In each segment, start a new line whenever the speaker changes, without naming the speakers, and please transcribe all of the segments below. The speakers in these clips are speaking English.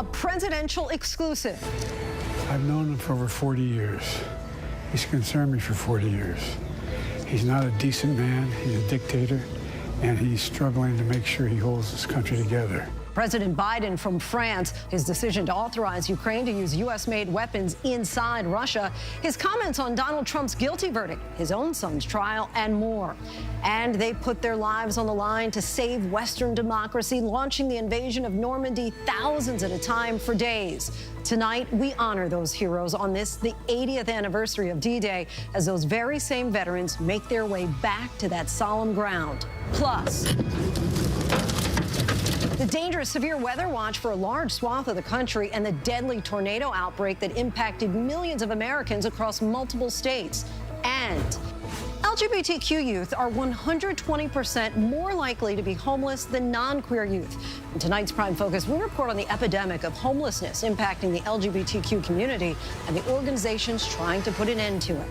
a presidential exclusive.
I've known him for over 40 years. He's concerned me for 40 years. He's not a decent man, he's a dictator, and he's struggling to make sure he holds this country together.
President Biden from France, his decision to authorize Ukraine to use U.S.-made weapons inside Russia, his comments on Donald Trump's guilty verdict, his own son's trial, and more. And they put their lives on the line to save Western democracy, launching the invasion of Normandy thousands at a time for days. Tonight, we honor those heroes on this, the 80th anniversary of D-Day, as those very same veterans make their way back to that solemn ground. Plus, the dangerous severe weather watch for a large swath of the country and the deadly tornado outbreak that impacted millions of Americans across multiple states. And LGBTQ youth are 120% more likely to be homeless than non-queer youth. In tonight's Prime Focus, we report on the epidemic of homelessness impacting the LGBTQ community and the organizations trying to put an end to it.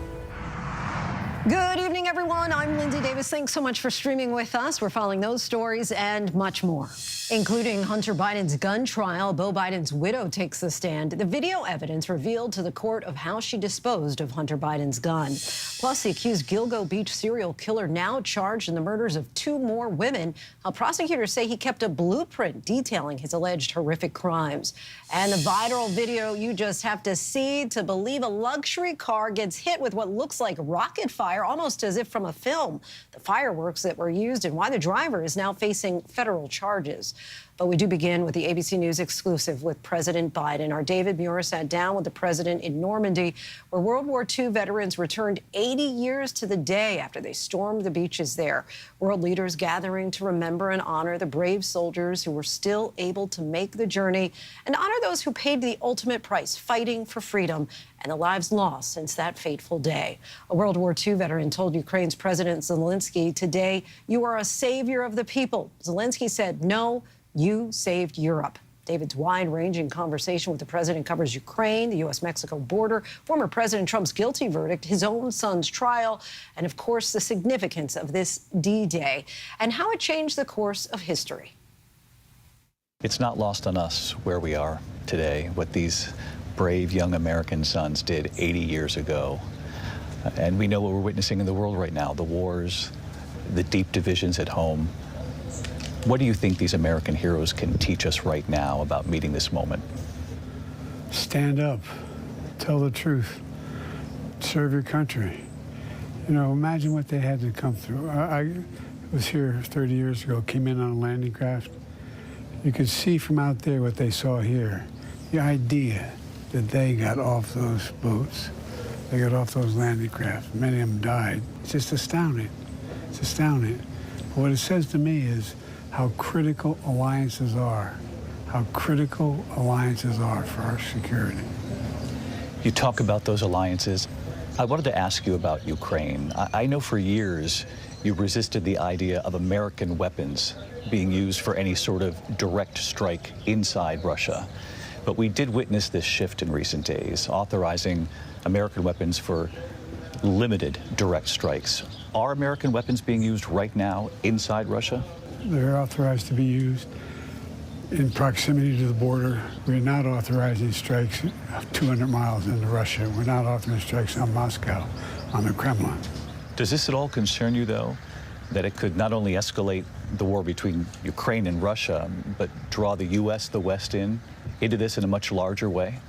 Good evening, everyone. I'm Lindsay Davis. Thanks so much for streaming with us. We're following those stories and much more, including Hunter Biden's gun trial. Beau Biden's widow takes the stand. The video evidence revealed to the court of how she disposed of Hunter Biden's gun. Plus, the accused Gilgo Beach serial killer now charged in the murders of 2 more women. How prosecutors say he kept a blueprint detailing his alleged horrific crimes. And the viral video you just have to see to believe a luxury car gets hit with what looks like rocket fire, almost as if from a film. The fireworks that were used and why the driver is now facing federal charges. But we do begin with the ABC News exclusive with President Biden. Our David Muir sat down with the president in Normandy, where World War II veterans returned 80 years to the day after they stormed the beaches there. World leaders gathering to remember and honor the brave soldiers who were still able to make the journey and honor those who paid the ultimate price, fighting for freedom and the lives lost since that fateful day. A World War II veteran told Ukraine's President Zelensky, "Today, you are a savior of the people." Zelensky said, "No, you saved Europe." David's wide-ranging conversation with the president covers Ukraine, the U.S.-Mexico border, former President Trump's guilty verdict, his own son's trial, and, of course, the significance of this D-Day and how it changed the course of history.
It's not lost on us where we are today, what these brave young American sons did 80 years ago. And we know what we're witnessing in the world right now, the wars, the deep divisions at home. What do you think these American heroes can teach us right now about meeting this moment?
Stand up, tell the truth, serve your country. You know, imagine what they had to come through. I was here 30 years ago, came in on a landing craft. You could see from out there what they saw here. The idea that they got off those boats, they got off those landing crafts, many of them died. It's just astounding. It's astounding. But what it says to me is how critical alliances are, how critical alliances are for our security.
You talk about those alliances. I wanted to ask you about Ukraine. I know for years you resisted the idea of American weapons being used for any sort of direct strike inside Russia. But we did witness this shift in recent days, authorizing American weapons for limited direct strikes. Are American weapons being used right now inside Russia?
They're authorized to be used in proximity to the border. We're not authorizing strikes 200 miles into Russia. We're not authorizing strikes on Moscow, on the Kremlin.
Does this at all concern you, though, that it could not only escalate the war between Ukraine and Russia, but draw the U.S., the West into this in a much larger way?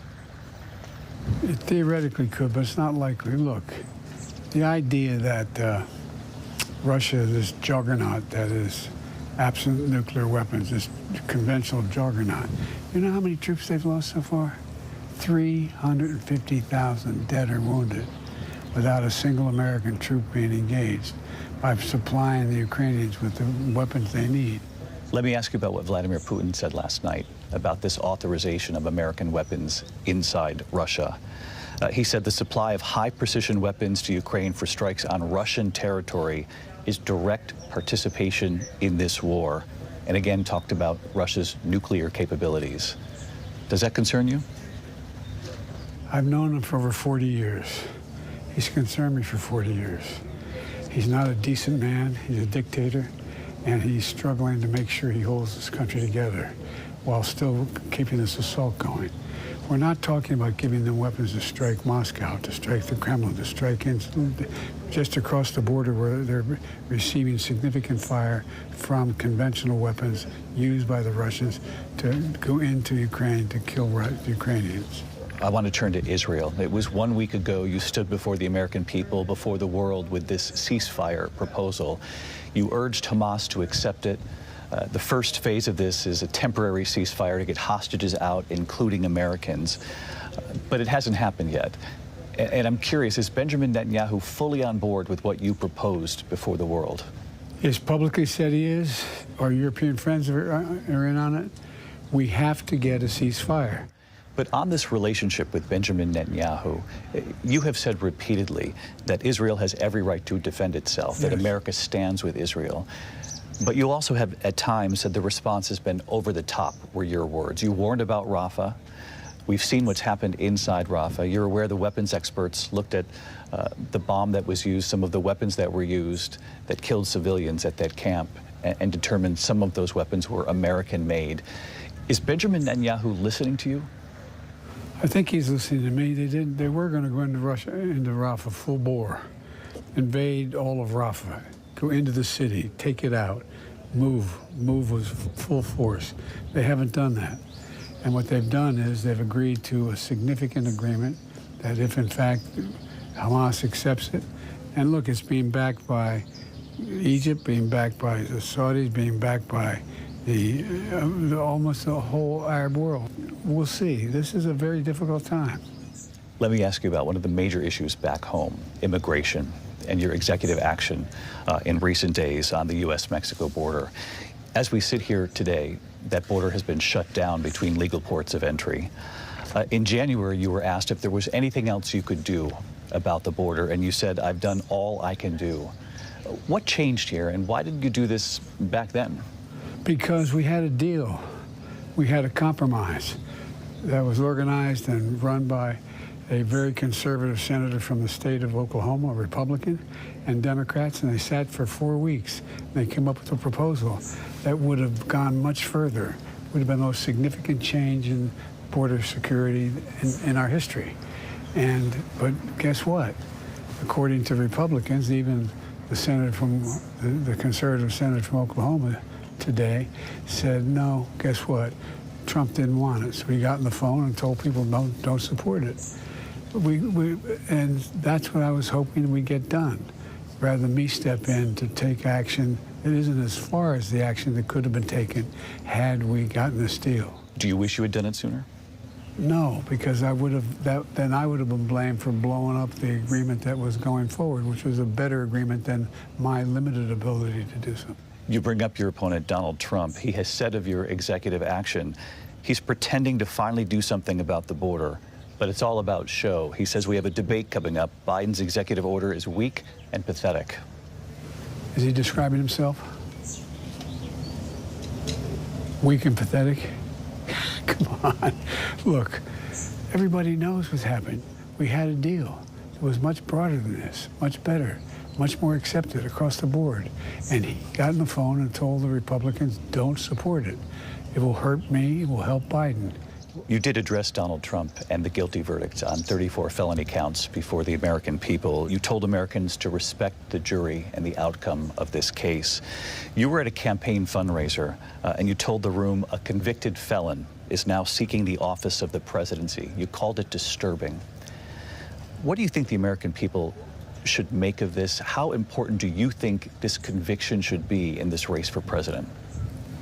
It theoretically could, but it's not likely. Look, the idea that Russia, this juggernaut that is absent nuclear weapons, this conventional juggernaut. You know how many troops they've lost so far? 350,000 dead or wounded without a single American troop being engaged by supplying the Ukrainians with the weapons they need.
Let me ask you about what Vladimir Putin said last night about this authorization of American weapons inside Russia. He said the supply of high-precision weapons to Ukraine for strikes on Russian territory is direct participation in this war, and again talked about Russia's nuclear capabilities. Does that concern you?
I've known him for over 40 years. He's concerned me for 40 years. He's not a decent man, he's a dictator, and he's struggling to make sure he holds this country together. while still keeping this assault going. We're not talking about giving them weapons to strike Moscow, to strike the Kremlin, to strike just across the border where they're receiving significant fire from conventional weapons used by the Russians to go into Ukraine to kill Ukrainians.
I want to turn to Israel. It was 1 week ago you stood before the American people, before the world, with this ceasefire proposal. You urged Hamas to accept it. The first phase of this is a temporary ceasefire to get hostages out, including Americans. But it hasn't happened yet. And I'm curious, is Benjamin Netanyahu fully on board with what you proposed before the world?
He's publicly said he is. Our European friends are in on it. We have to get a ceasefire.
But on this relationship with Benjamin Netanyahu, you have said repeatedly that Israel has every right to defend itself, that America stands with Israel. But you also have at times said the response has been over the top, were your words. You warned about Rafah. We've seen what's happened inside Rafah. You're aware the weapons experts looked at the bomb that was used, some of the weapons that were used that killed civilians at that camp, and determined some of those weapons were American-made. Is Benjamin Netanyahu listening to you?
I think he's listening to me. They were going to go into Rafah full bore, invade all of Rafah, go into the city, take it out, move with full force. They haven't done that. And what they've done is they've agreed to a significant agreement that if in fact Hamas accepts it, and look, it's being backed by Egypt, being backed by the Saudis, being backed by almost the whole Arab world. We'll see. This is a very difficult time.
Let me ask you about one of the major issues back home, immigration, and your executive action in recent days on the U.S.-Mexico border. As we sit here today, that border has been shut down between legal ports of entry. In January, you were asked if there was anything else you could do about the border, and you said, "I've done all I can do." What changed here, and why did you do this back then?
Because we had a deal. We had a compromise that was organized and run by a very conservative senator from the state of Oklahoma, a Republican, and Democrats, and they sat for 4 weeks. They came up with a proposal that would have gone much further, would have been the most significant change in border security in our history. But guess what? According to Republicans, even the senator from the conservative senator from Oklahoma today said, no, guess what? Trump didn't want it. So he got on the phone and told people don't support it. And that's what I was hoping we'd get done, rather than me step in to take action. It isn't as far as the action that could have been taken had we gotten this deal.
Do you wish you had done it sooner?
No, because then I would have been blamed for blowing up the agreement that was going forward, which was a better agreement than my limited ability to do so.
You bring up your opponent, Donald Trump. He has said of your executive action, he's pretending to finally do something about the border, but it's all about show. He says we have a debate coming up. Biden's executive order is weak and pathetic.
Is he describing himself? Weak and pathetic? Come on. Look, everybody knows what's happened. We had a deal. It was much broader than this, much better, much more accepted across the board. And he got on the phone and told the Republicans, don't support it. It will hurt me, it will help Biden.
You did address Donald Trump and the guilty verdict on 34 felony counts before the American people. You told Americans to respect the jury and the outcome of this case. You were at a campaign fundraiser and you told the room a convicted felon is now seeking the office of the presidency. You called it disturbing. What do you think the American people should make of this? How important do you think this conviction should be in this race for president?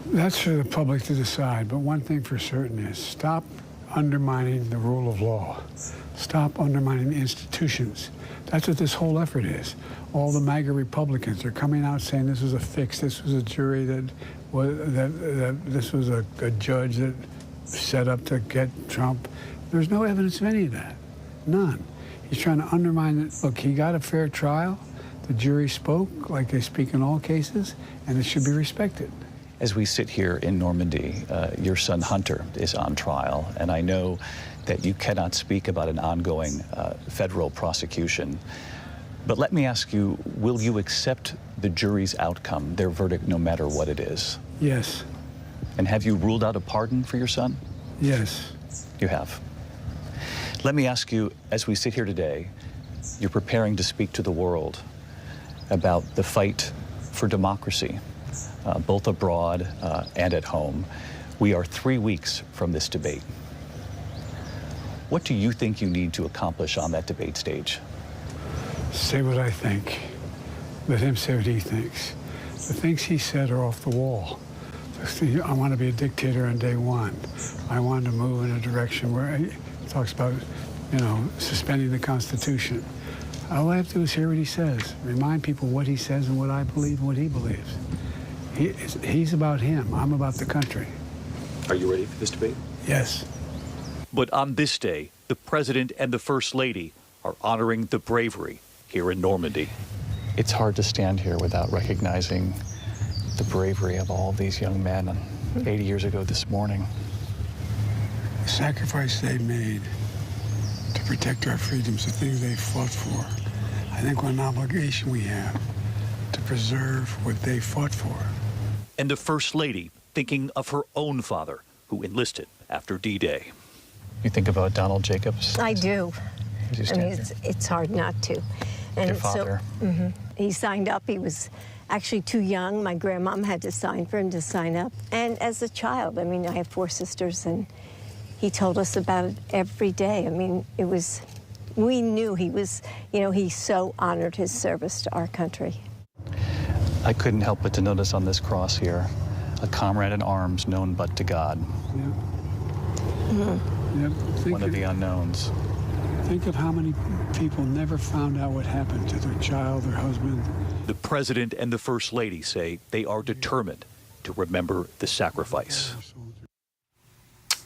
That's for the public to decide, but one thing for certain is stop undermining the rule of law. Stop undermining the institutions. That's what this whole effort is. All the MAGA Republicans are coming out saying this was a fix, this was a jury that this was a judge that set up to get Trump. There's no evidence of any of that, none. He's trying to undermine it. Look, he got a fair trial. The jury spoke like they speak in all cases, and it should be respected.
As we sit here in Normandy, your son Hunter is on trial, and I know that you cannot speak about an ongoing federal prosecution. But let me ask you, will you accept the jury's outcome, their verdict, no matter what it is?
Yes.
And have you ruled out a pardon for your son?
Yes.
You have. Let me ask you, as we sit here today, you're preparing to speak to the world about the fight for democracy, both abroad and at home. We are 3 weeks from this debate. What do you think you need to accomplish on that debate stage?
Say what I think. Let him say what he thinks. The things he said are off the wall. I want to be a dictator on day one. I want to move in a direction where he talks about, suspending the Constitution. All I have to do is hear what he says, remind people what he says and what I believe and what he believes. He's about him. I'm about the country.
Are you ready for this debate?
Yes.
But on this day, the President and the First Lady are honoring the bravery here in Normandy. It's hard to stand here without recognizing the bravery of all these young men 80 years ago this morning.
The sacrifice they made to protect our freedoms, the things they fought for. I think what an obligation we have to preserve what they fought for.
And the First Lady thinking of her own father, who enlisted after D-Day. You think about Donald Jacobs?
I do. I mean, it's hard not to. And
your father.
So, he signed up. He was actually too young. My grandmom had to sign for him to sign up. And as a child, I mean, I have 4 sisters, and he told us about it every day. I mean, we knew he was, he so honored his service to our country.
I couldn't help but to notice on this cross here, a comrade in arms known but to God.
Yep. Yep.
One of the unknowns.
Think of how many people never found out what happened to their child, their husband.
The President and the First Lady say they are determined to remember the sacrifice.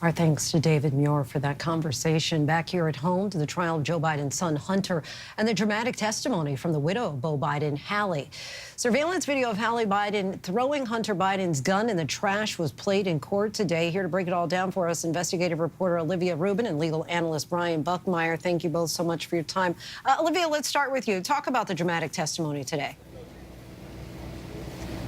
Our thanks to David Muir for that conversation. Back here at home to the trial of Joe Biden's son, Hunter, and the dramatic testimony from the widow of Beau Biden, Hallie. Surveillance video of Hallie Biden throwing Hunter Biden's gun in the trash was played in court today. Here to break it all down for us, investigative reporter Olivia Rubin and legal analyst Brian Buckmeyer. Thank you both so much for your time. Olivia, let's start with you. Talk about the dramatic testimony today.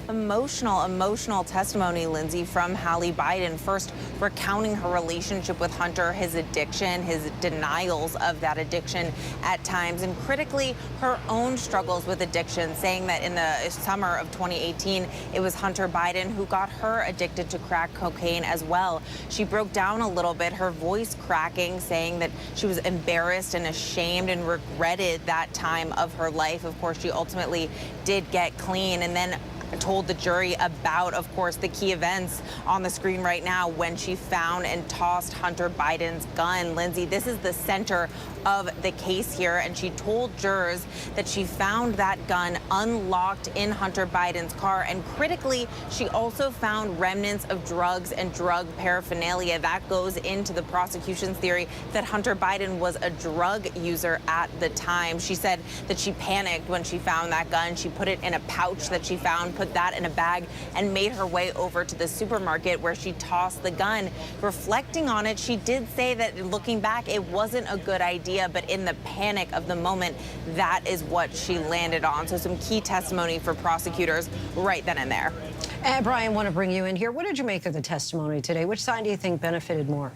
Emotional testimony, Lindsay, from Hallie Biden, first recounting her relationship with Hunter, his addiction, his denials of that addiction at times, and critically her own struggles with addiction, saying that in the summer of 2018, it was Hunter Biden who got her addicted to crack cocaine as well. She broke down a little bit, her voice cracking, saying that she was embarrassed and ashamed and regretted that time of her life. Of course, she ultimately did get clean, and then told the jury about, of course, the key events on the screen right now when she found and tossed Hunter Biden's gun. Lindsay, this is the center of the case here, and she told jurors that she found that gun unlocked in Hunter Biden's car, and critically, she also found remnants of drugs and drug paraphernalia. That goes into the prosecution's theory that Hunter Biden was a drug user at the time. She said that she panicked when she found that gun. She put it in a pouch that she found, put that in a bag, and made her way over to the supermarket where she tossed the gun. Reflecting on it, she did say that looking back, it wasn't a good idea, but in the panic of the moment, that is what she landed on. So some key testimony for prosecutors right then and there.
And Brian, I want to bring you in here. What did you make of the testimony today? Which side do you think benefited more?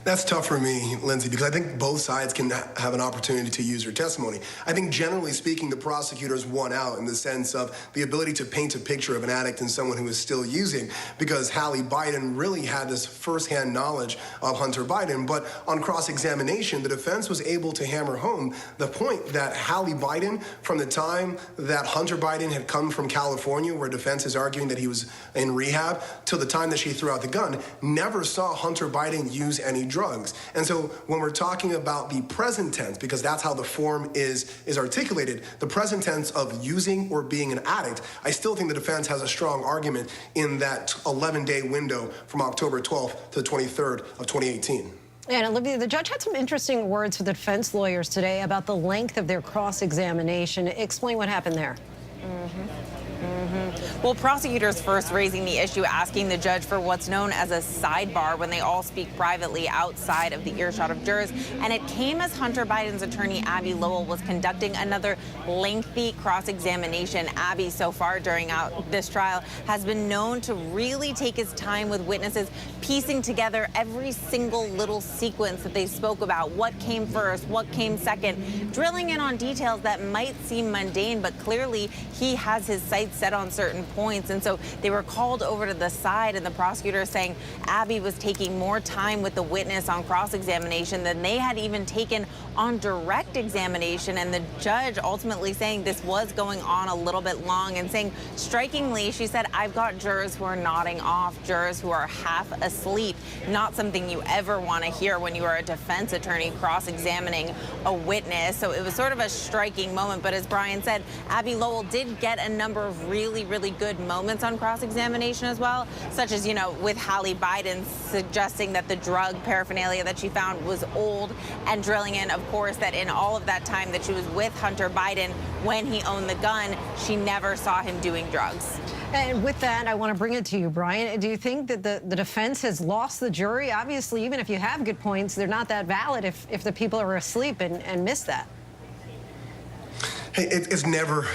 That's tough for me, Lindsay, because I think both sides can have an opportunity to use their testimony. I think generally speaking, the prosecutors won out in the sense of the ability to paint a picture of an addict and someone who is still using, because Hallie Biden really had this firsthand knowledge of Hunter Biden. But on cross-examination, the defense was able to hammer home the point that Hallie Biden, from the time that Hunter Biden had come from California, where defense is arguing that he was in rehab, till the time that she threw out the gun, never saw Hunter Biden use any drugs. And so when we're talking about the present tense, because that's how the form is articulated, the present tense of using or being an addict, I still think the defense has a strong argument in that 11-day window from October 12th to the 23rd of 2018.
And Olivia, the judge had some interesting words for the defense lawyers today about the length of their cross-examination. Explain what happened there.
Well, prosecutors first raising the issue, asking the judge for what's known as a sidebar when they all speak privately outside of the earshot of jurors. And it came as Hunter Biden's attorney, Abby Lowell, was conducting another lengthy cross-examination. Abby, so far during this trial, has been known to really take his time with witnesses, piecing together every single little sequence that they spoke about, what came first, what came second, drilling in on details that might seem mundane, but clearly he has his sights set on certain points. And so they were called over to the side, and the prosecutor saying Abby was taking more time with the witness on cross-examination than they had even taken on direct examination. And the judge ultimately saying this was going on a little bit long, and saying, strikingly, she said, I've got jurors who are nodding off, jurors who are half asleep. Not something you ever want to hear when you are a defense attorney cross-examining a witness. So it was sort of a striking moment. But as Brian said, Abby Lowell did get a number of really good moments on cross-examination as well, such as, with Hallie Biden suggesting that the drug paraphernalia that she found was old, and drilling in, of course, that in all of that time that she was with Hunter Biden when he owned the gun, she never saw him doing drugs.
And with that, I want to bring it to you, Brian. Do you think that the defense has lost the jury? Obviously, even if you have good points, they're not that valid if the people are asleep and miss that.
Hey, it's never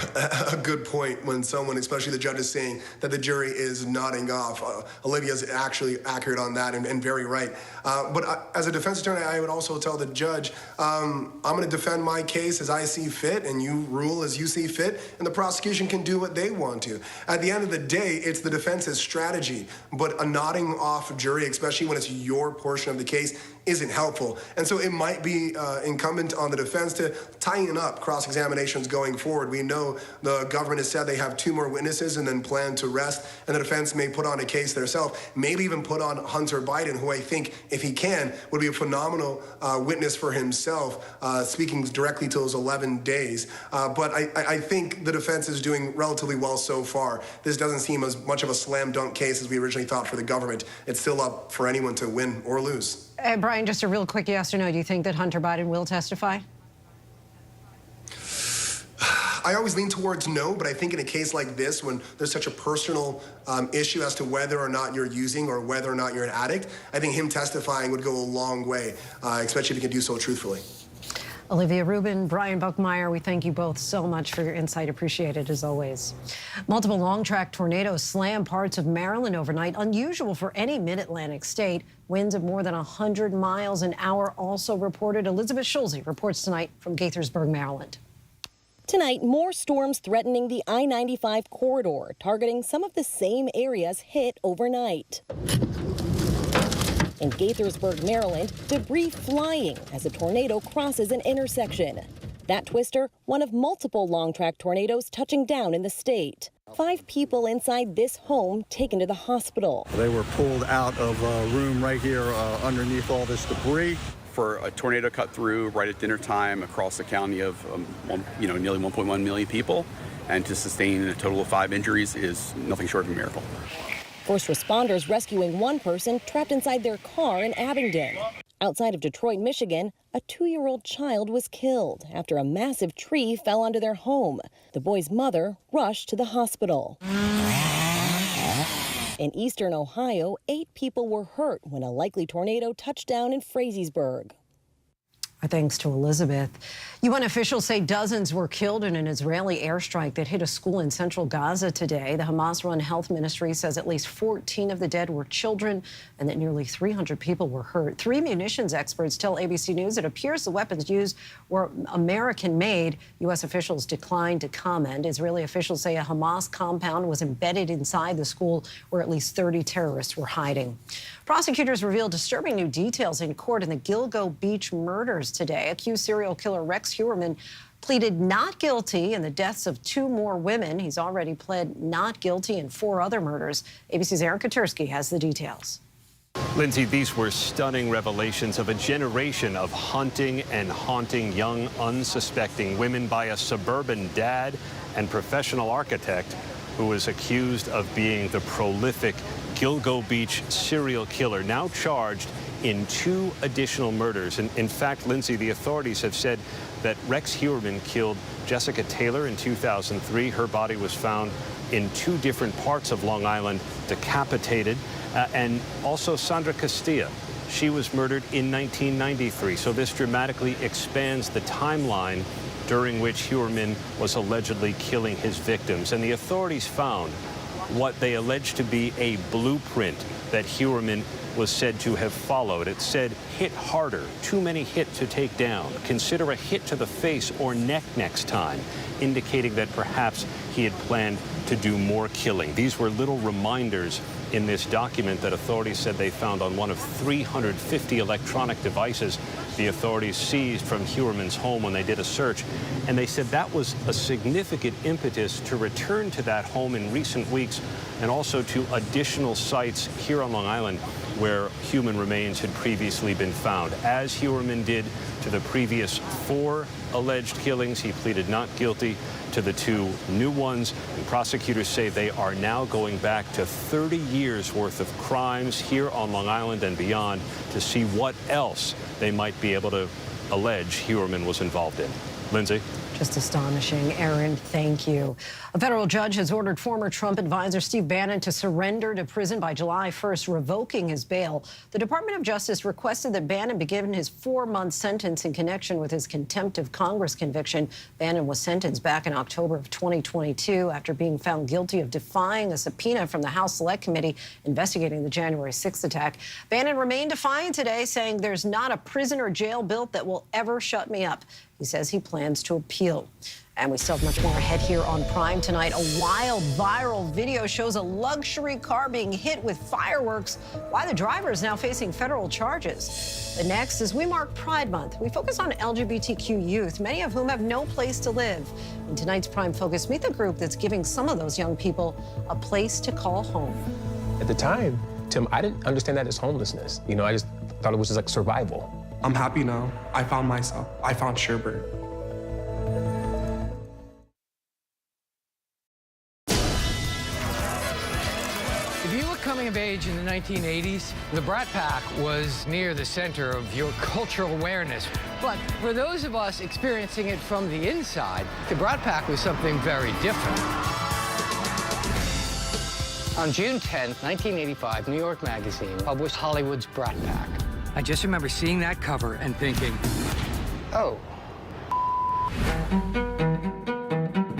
a good point when someone, especially the judge, is saying that the jury is nodding off. Olivia's actually accurate on that and very right. But as a defense attorney, I would also tell the judge, I'm going to defend my case as I see fit, and you rule as you see fit, and the prosecution can do what they want to. At the end of the day, it's the defense's strategy, but a nodding off jury, especially when it's your portion of the case, isn't helpful. And so it might be incumbent on the defense to tighten up cross-examinations going forward. We know the government has said they have 2 more witnesses and then plan to rest, and the defense may put on a case themselves, maybe even put on Hunter Biden, who I think, if he can, would be a phenomenal witness for himself, speaking directly to those 11 days. But I think the defense is doing relatively well so far. This doesn't seem as much of a slam dunk case as we originally thought for the government. It's still up for anyone to win or lose.
Brian, just a real quick yes or no. Do you think that Hunter Biden will testify?
I always lean towards no, but I think in a case like this, when there's such a personal issue as to whether or not you're using or whether or not you're an addict, I think him testifying would go a long way, especially if he can do so truthfully.
Olivia Rubin, Brian Buckmeyer, we thank you both so much for your insight. Appreciate it, as always. Multiple long-track tornadoes slammed parts of Maryland overnight, unusual for any mid-Atlantic state. Winds of more than 100 miles an hour also reported. Elizabeth Schulze reports tonight from Gaithersburg, Maryland.
Tonight, more storms threatening the I-95 corridor, targeting some of the same areas hit overnight. In Gaithersburg, Maryland, debris flying as a tornado crosses an intersection. That twister, one of multiple long-track tornadoes touching down in the state. 5 people inside this home taken to the hospital.
They were pulled out of a room right here underneath all this debris.
For a tornado cut through right at dinner time across the county of nearly 1.1 million people, and to sustain a total of 5 injuries is nothing short of a miracle.
First responders rescuing one person trapped inside their car in Abingdon. Outside of Detroit, Michigan, a 2-year-old child was killed after a massive tree fell onto their home. The boy's mother rushed to the hospital. In eastern Ohio, 8 people were hurt when a likely tornado touched down in Frazeysburg.
Our thanks to Elizabeth. UN officials say dozens were killed in an Israeli airstrike that hit a school in central Gaza today. The Hamas-run health ministry says at least 14 of the dead were children and that nearly 300 people were hurt. 3 munitions experts tell ABC News it appears the weapons used were American-made. U.S. officials declined to comment. Israeli officials say a Hamas compound was embedded inside the school where at least 30 terrorists were hiding. Prosecutors revealed disturbing new details in court in the Gilgo Beach murders today. Accused serial killer Rex Heuermann pleaded not guilty in the deaths of 2 more women. He's already pled not guilty in 4 other murders. ABC's Aaron Katersky has the details.
Lindsay, these were stunning revelations of a generation of hunting and haunting young, unsuspecting women by a suburban dad and professional architect who was accused of being the prolific Gilgo Beach serial killer, now charged in 2 additional murders. And in fact, Lindsay, the authorities have said that Rex Heuermann killed Jessica Taylor in 2003. Her body was found in 2 different parts of Long Island, decapitated, and also Sandra Castilla. She was murdered in 1993, so this dramatically expands the timeline during which Heuermann was allegedly killing his victims. And the authorities found what they alleged to be a blueprint that Heuermann was said to have followed. It said, hit harder, too many hit to take down, consider a hit to the face or neck next time, indicating that perhaps he had planned to do more killing. These were little reminders in this document that authorities said they found on one of 350 electronic devices the authorities seized from Heuermann's home when they did a search. And they said that was a significant impetus to return to that home in recent weeks and also to additional sites here on Long Island where human remains had previously been found. As Heuermann did to the previous 4 alleged killings, he pleaded not guilty to the 2 new ones, and prosecutors say they are now going back to 30 years worth of crimes here on Long Island and beyond to see what else they might be able to allege Heuermann was involved in. Lindsay?
Just astonishing. Aaron, thank you. A federal judge has ordered former Trump advisor Steve Bannon to surrender to prison by July 1st, revoking his bail. The Department of Justice requested that Bannon be given his 4-month sentence in connection with his contempt of Congress conviction. Bannon was sentenced back in October of 2022 after being found guilty of defying a subpoena from the House Select Committee investigating the January 6th attack. Bannon remained defiant today, saying there's not a prison or jail built that will ever shut me up. He says he plans to appeal. And we still have much more ahead here on Prime tonight. A wild viral video shows a luxury car being hit with fireworks. Why the driver is now facing federal charges. But next, as we mark Pride Month, we focus on LGBTQ youth, many of whom have no place to live. In tonight's Prime Focus, meet the group that's giving some of those young people a place to call home.
At the time, Tim, I didn't understand that as homelessness. You know, I just thought it was just like survival.
I'm happy now. I found myself. I found Sherbert.
If you were coming of age in the 1980s, the Brat Pack was near the center of your cultural awareness. But for those of us experiencing it from the inside, the Brat Pack was something very different. On June 10th, 1985, New York Magazine published Hollywood's Brat Pack. I just remember seeing that cover and thinking, oh.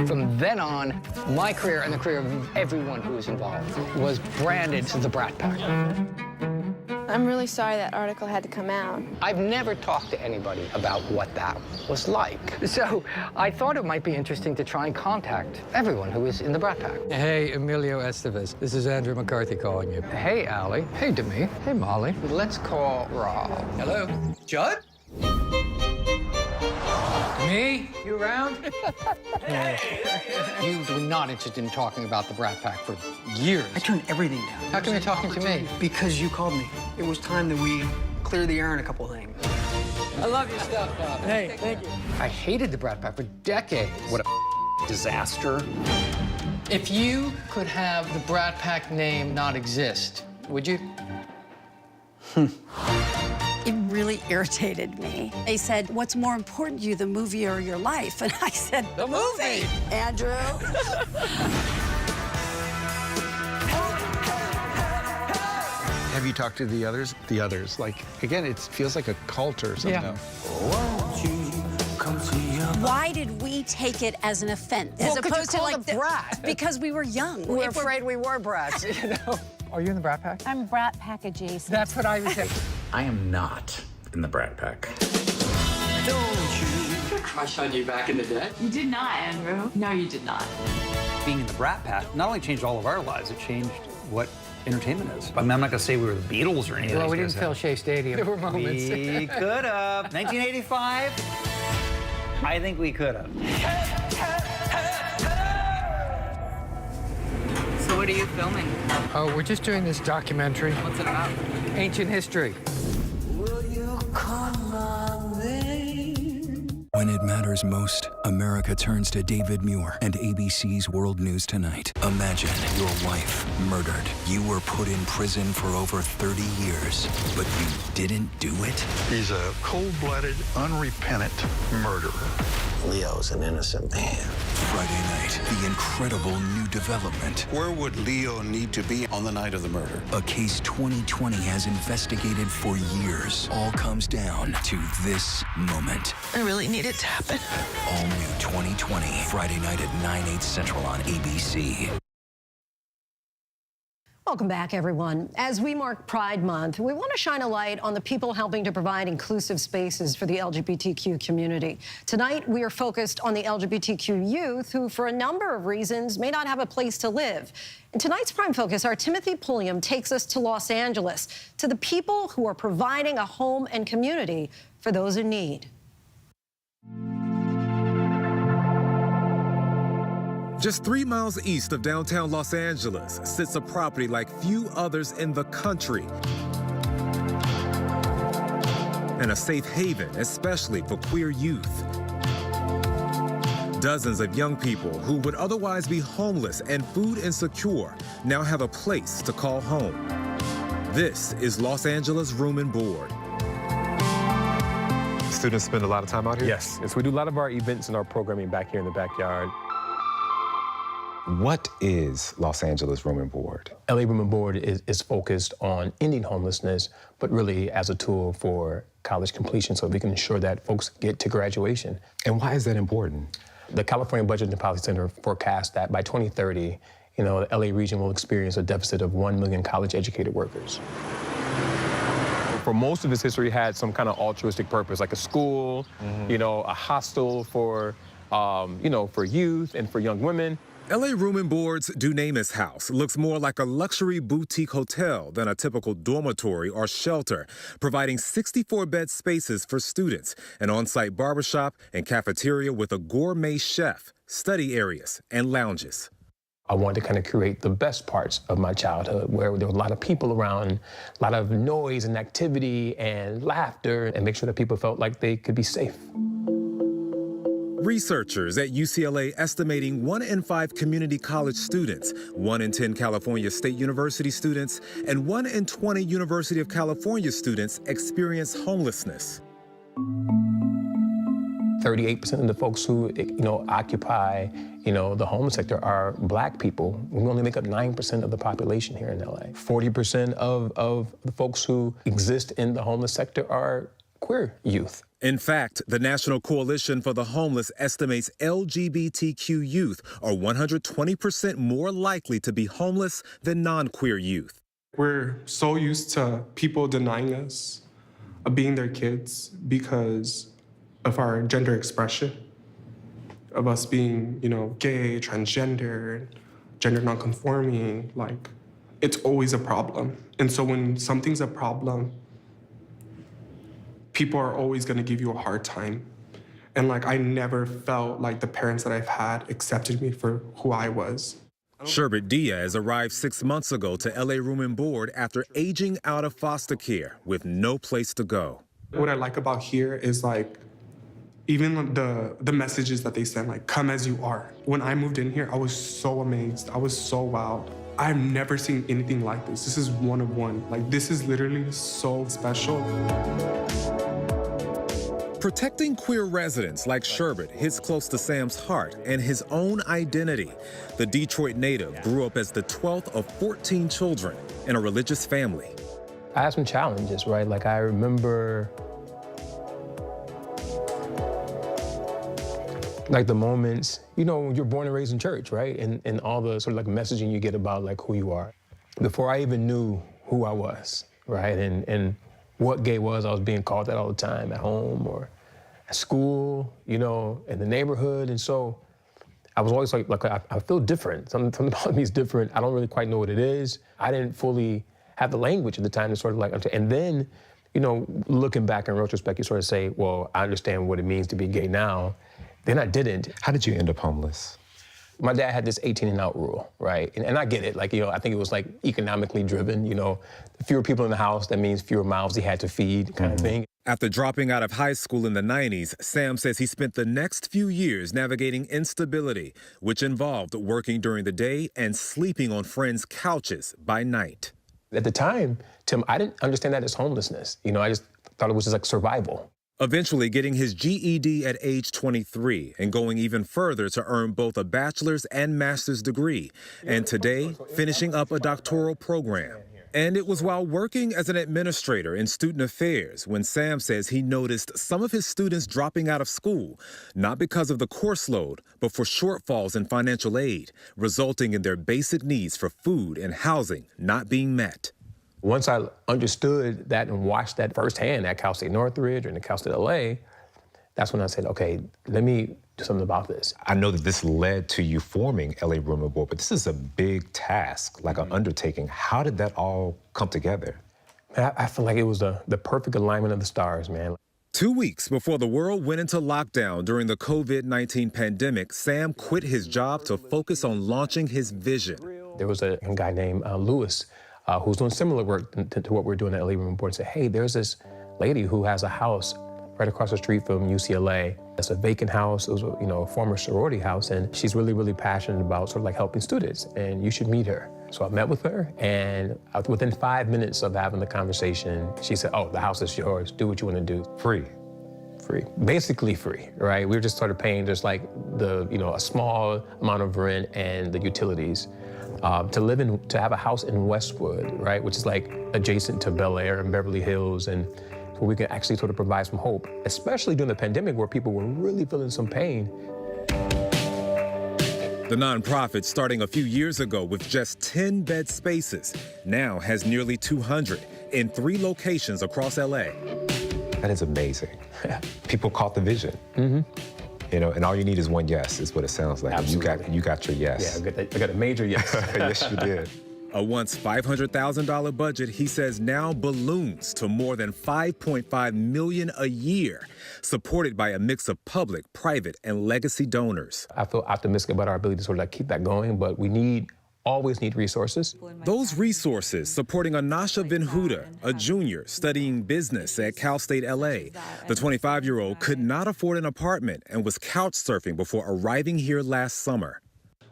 From then on, my career and the career of everyone who was involved was branded as the Brat Pack.
I'm really sorry that article had to come out.
I've never talked to anybody about what that was like. So I thought it might be interesting to try and contact everyone who was in the Brat Pack. Hey, Emilio Estevez. This is Andrew McCarthy calling you. Hey, Allie. Hey, Demi. Hey, Molly. Let's call Rob. Hello. Judd? Me? You around? You were not interested in talking about the Brat Pack for years.
I turned everything down.
How come you're talking to me?
Because you called me. It was time that we clear the air on a couple of things.
I love your stuff, Bob. Hey, thank you. I hated the Brat Pack for decades.
What a disaster.
If you could have the Brat Pack name not exist, would you?
It really irritated me. They said, what's more important to you, the movie or your life? And I said,
the movie!
Andrew.
Have you talked to the others? The others, like, again, it feels like a cult or something.
Yeah. Why did we take it as an offense?
Well,
As opposed to
like
the
brat.
Because we were young.
We were afraid we were brats, you know? Are you in the Brat Pack?
I'm Brat Pack adjacent.
That's what I was saying.
I am not in the Brat Pack.
Crush on you back in the day?
You did not, Andrew. No, you did not.
Being in the Brat Pack not only changed all of our lives, it changed what entertainment is. I mean, I'm not going to say we were the Beatles or anything.
Well, we didn't fill Shea Stadium. There were moments.
We could have. 1985, I think we could have.
So what are you filming?
Oh, we're just doing this documentary.
What's it about?
Ancient history.
When it matters most, America turns to David Muir and ABC's World News Tonight. Imagine your wife murdered. You were put in prison for over 30 years, but you didn't do it?
He's a cold-blooded, unrepentant murderer.
Leo's an innocent man. Friday night, the incredible new development.
Where would Leo need to be on the night of the murder?
A case 2020 has investigated for years. All comes down to this moment.
I really need it to happen.
All new 2020, Friday night at 9/8 Central on ABC.
Welcome back, everyone. As we mark Pride Month, we want to shine a light on the people helping to provide inclusive spaces for the LGBTQ community. Tonight, we are focused on the LGBTQ youth who, for a number of reasons, may not have a place to live. In tonight's Prime Focus, our Timothy Pulliam takes us to Los Angeles, to the people who are providing a home and community for those in need.
Just 3 miles east of downtown Los Angeles sits a property like few others in the country. And a safe haven, especially for queer youth. Dozens of young people who would otherwise be homeless and food insecure now have a place to call home. This is Los Angeles Room and Board.
Students spend a lot of time out here?
Yes. So we do a lot of our events and our programming back here in the backyard.
What is Los Angeles Room and Board?
LA Room and Board is focused on ending homelessness, but really as a tool for college completion so we can ensure that folks get to graduation.
And why is that important?
The California Budget and Policy Center forecasts that by 2030, the LA region will experience a deficit of 1 million college-educated workers. For most of its history, had some kind of altruistic purpose, like a school, a hostel for, for youth and for young women.
LA Room and Board's Dunamis House looks more like a luxury boutique hotel than a typical dormitory or shelter, providing 64-bed spaces for students, an on-site barbershop and cafeteria with a gourmet chef, study areas, and lounges.
I wanted to kind of create the best parts of my childhood where there was a lot of people around, a lot of noise and activity and laughter, and make sure that people felt like they could be safe.
Researchers at UCLA estimating 1 in 5 community college students, 1 in 10 California State University students, and 1 in 20 University of California students experience homelessness.
38% of the folks who, occupy, the homeless sector are Black people. We only make up 9% of the population here in LA. 40% of the folks who exist in the homeless sector are queer youth.
In fact, the National Coalition for the Homeless estimates LGBTQ youth are 120% more likely to be homeless than non-queer youth.
We're so used to people denying us of being their kids because of our gender expression, of us being, gay, transgender, gender nonconforming. Like, it's always a problem. And so when something's a problem, people are always going to give you a hard time. And I never felt like the parents that I've had accepted me for who I was.
Sherbert Diaz arrived 6 months ago to LA Room and Board after aging out of foster care with no place to go.
What I like about here is even the messages that they send, come as you are. When I moved in here, I was so amazed. I was so wowed. I've never seen anything like this. This is one of one. This is literally so special.
Protecting queer residents like Sherbert hits close to Sam's heart and his own identity. The Detroit native grew up as the 12th of 14 children in a religious family.
I had some challenges, right? I remember the moments, when you're born and raised in church, right? And all the sort of messaging you get about who you are. Before I even knew who I was, right? And what gay was, I was being called that all the time at home or at school, in the neighborhood. And so I was always I feel different. Something about me is different. I don't really quite know what it is. I didn't fully have the language at the time to sort of and then, looking back in retrospect, you sort of say, well, I understand what it means to be gay now. Then I didn't.
How did you end up homeless?
My dad had this 18 and out rule, right? And I get it. I think it was economically driven, fewer people in the house, that means fewer mouths he had to feed kind of thing.
After dropping out of high school in the 90s, Sam says he spent the next few years navigating instability, which involved working during the day and sleeping on friends' couches by night.
At the time, Tim, I didn't understand that as homelessness. You know, I just thought it was just like survival.
Eventually getting his GED at age 23 and going even further to earn both a bachelor's and master's degree. And today, finishing up a doctoral program. And it was while working as an administrator in student affairs when Sam says he noticed some of his students dropping out of school, not because of the course load, but for shortfalls in financial aid, resulting in their basic needs for food and housing not being met.
Once I understood that and watched that firsthand at Cal State Northridge and at Cal State LA, that's when I said, okay, let me do something about this.
I know that this led to you forming LA Room and Board, but this is a big task, like an undertaking. How did that all come together?
I feel like it was the perfect alignment of the stars, man.
2 weeks before the world went into lockdown during the COVID-19 pandemic, Sam quit his job to focus on launching his vision.
There was a guy named Lewis who's doing similar work to what we're doing at LA Room and Board, and said, hey, there's this lady who has a house right across the street from UCLA. It's a vacant house. It was a former sorority house, and she's really, really passionate about sort of like helping students, and you should meet her. So I met with her, and within 5 minutes of having the conversation, she said, oh, the house is yours. Do what you want to do.
Free.
Free. Basically free, right? We were just sort of paying just like a small amount of rent and the utilities. To have a house in Westwood, right, which is like adjacent to Bel Air and Beverly Hills, and where we can actually sort of provide some hope, especially during the pandemic where people were really feeling some pain.
The nonprofit, starting a few years ago with just 10 bed spaces, now has nearly 200 in 3 locations across LA.
That is amazing. People caught the vision.
Mm-hmm.
You know, and all you need is one yes, is what it sounds like.
Absolutely.
You got your yes.
Yeah, I got a major yes.
Yes, you did.
A once $500,000 budget, he says, now balloons to more than $5.5 million a year, supported by a mix of public, private, and legacy donors.
I feel optimistic about our ability to sort of like keep that going, but we always need resources.
Those resources supporting Anasha Venhuda, a junior studying business at Cal State LA. The 25-year-old could not afford an apartment and was couch surfing before arriving here last summer.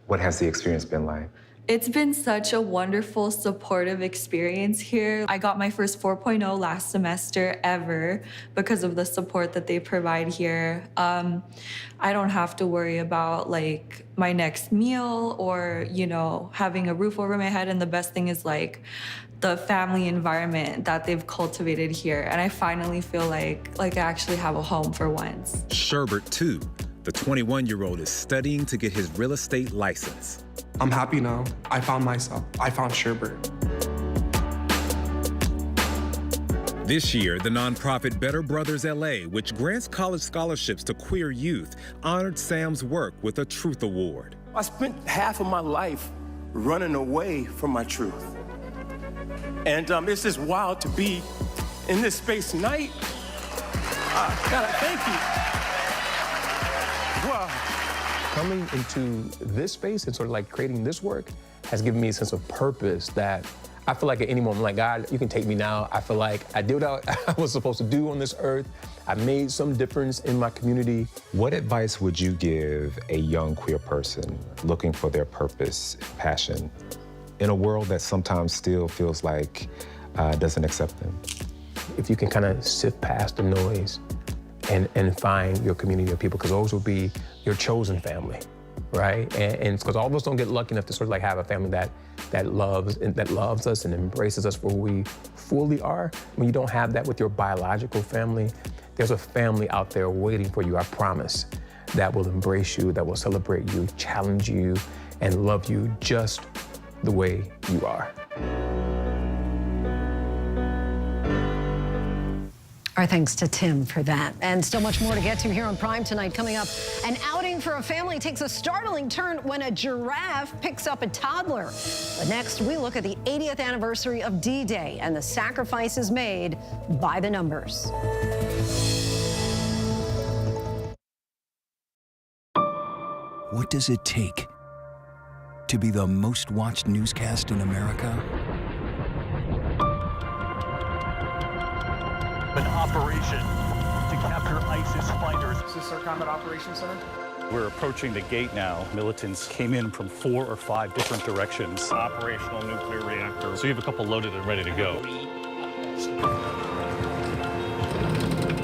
What has the experience been like?
It's been such a wonderful, supportive experience here. I got my first 4.0 last semester ever because of the support that they provide here. I don't have to worry about like my next meal or, having a roof over my head. And the best thing is like the family environment that they've cultivated here. And I finally feel like I actually have a home for once.
Sherbert, too. The 21-year-old is studying to get his real estate license.
I'm happy now. I found myself. I found Sherbert.
This year, the nonprofit Better Brothers LA, which grants college scholarships to queer youth, honored Sam's work with a Truth Award.
I spent half of my life running away from my truth. And it's just wild to be in this space tonight. God, I thank you. Wow.
Coming into this space and sort of like creating this work has given me a sense of purpose that I feel like at any moment, like, God, you can take me now. I feel like I did what I was supposed to do on this earth. I made some difference in my community.
What advice would you give a young queer person looking for their purpose, passion, in a world that sometimes still feels like doesn't accept them?
If you can kind of sift past the noise and find your community of people, because those will be your chosen family, right? And because all of us don't get lucky enough to sort of like have a family that loves us and embraces us for who we fully are. When you don't have that with your biological family, there's a family out there waiting for you, I promise, that will embrace you, that will celebrate you, challenge you, and love you just the way you are.
Our thanks to Tim for that. And still much more to get to here on Prime tonight. Coming up, an outing for a family takes a startling turn when a giraffe picks up a toddler. But next, we look at the 80th anniversary of D-Day and the sacrifices made by the numbers.
What does it take to be the most watched newscast in America?
operation to capture ISIS fighters.
Is this our combat operations center?
We're approaching the gate now. Militants came in from 4 or 5 different directions.
Operational nuclear reactor.
So you have a couple loaded and ready to go.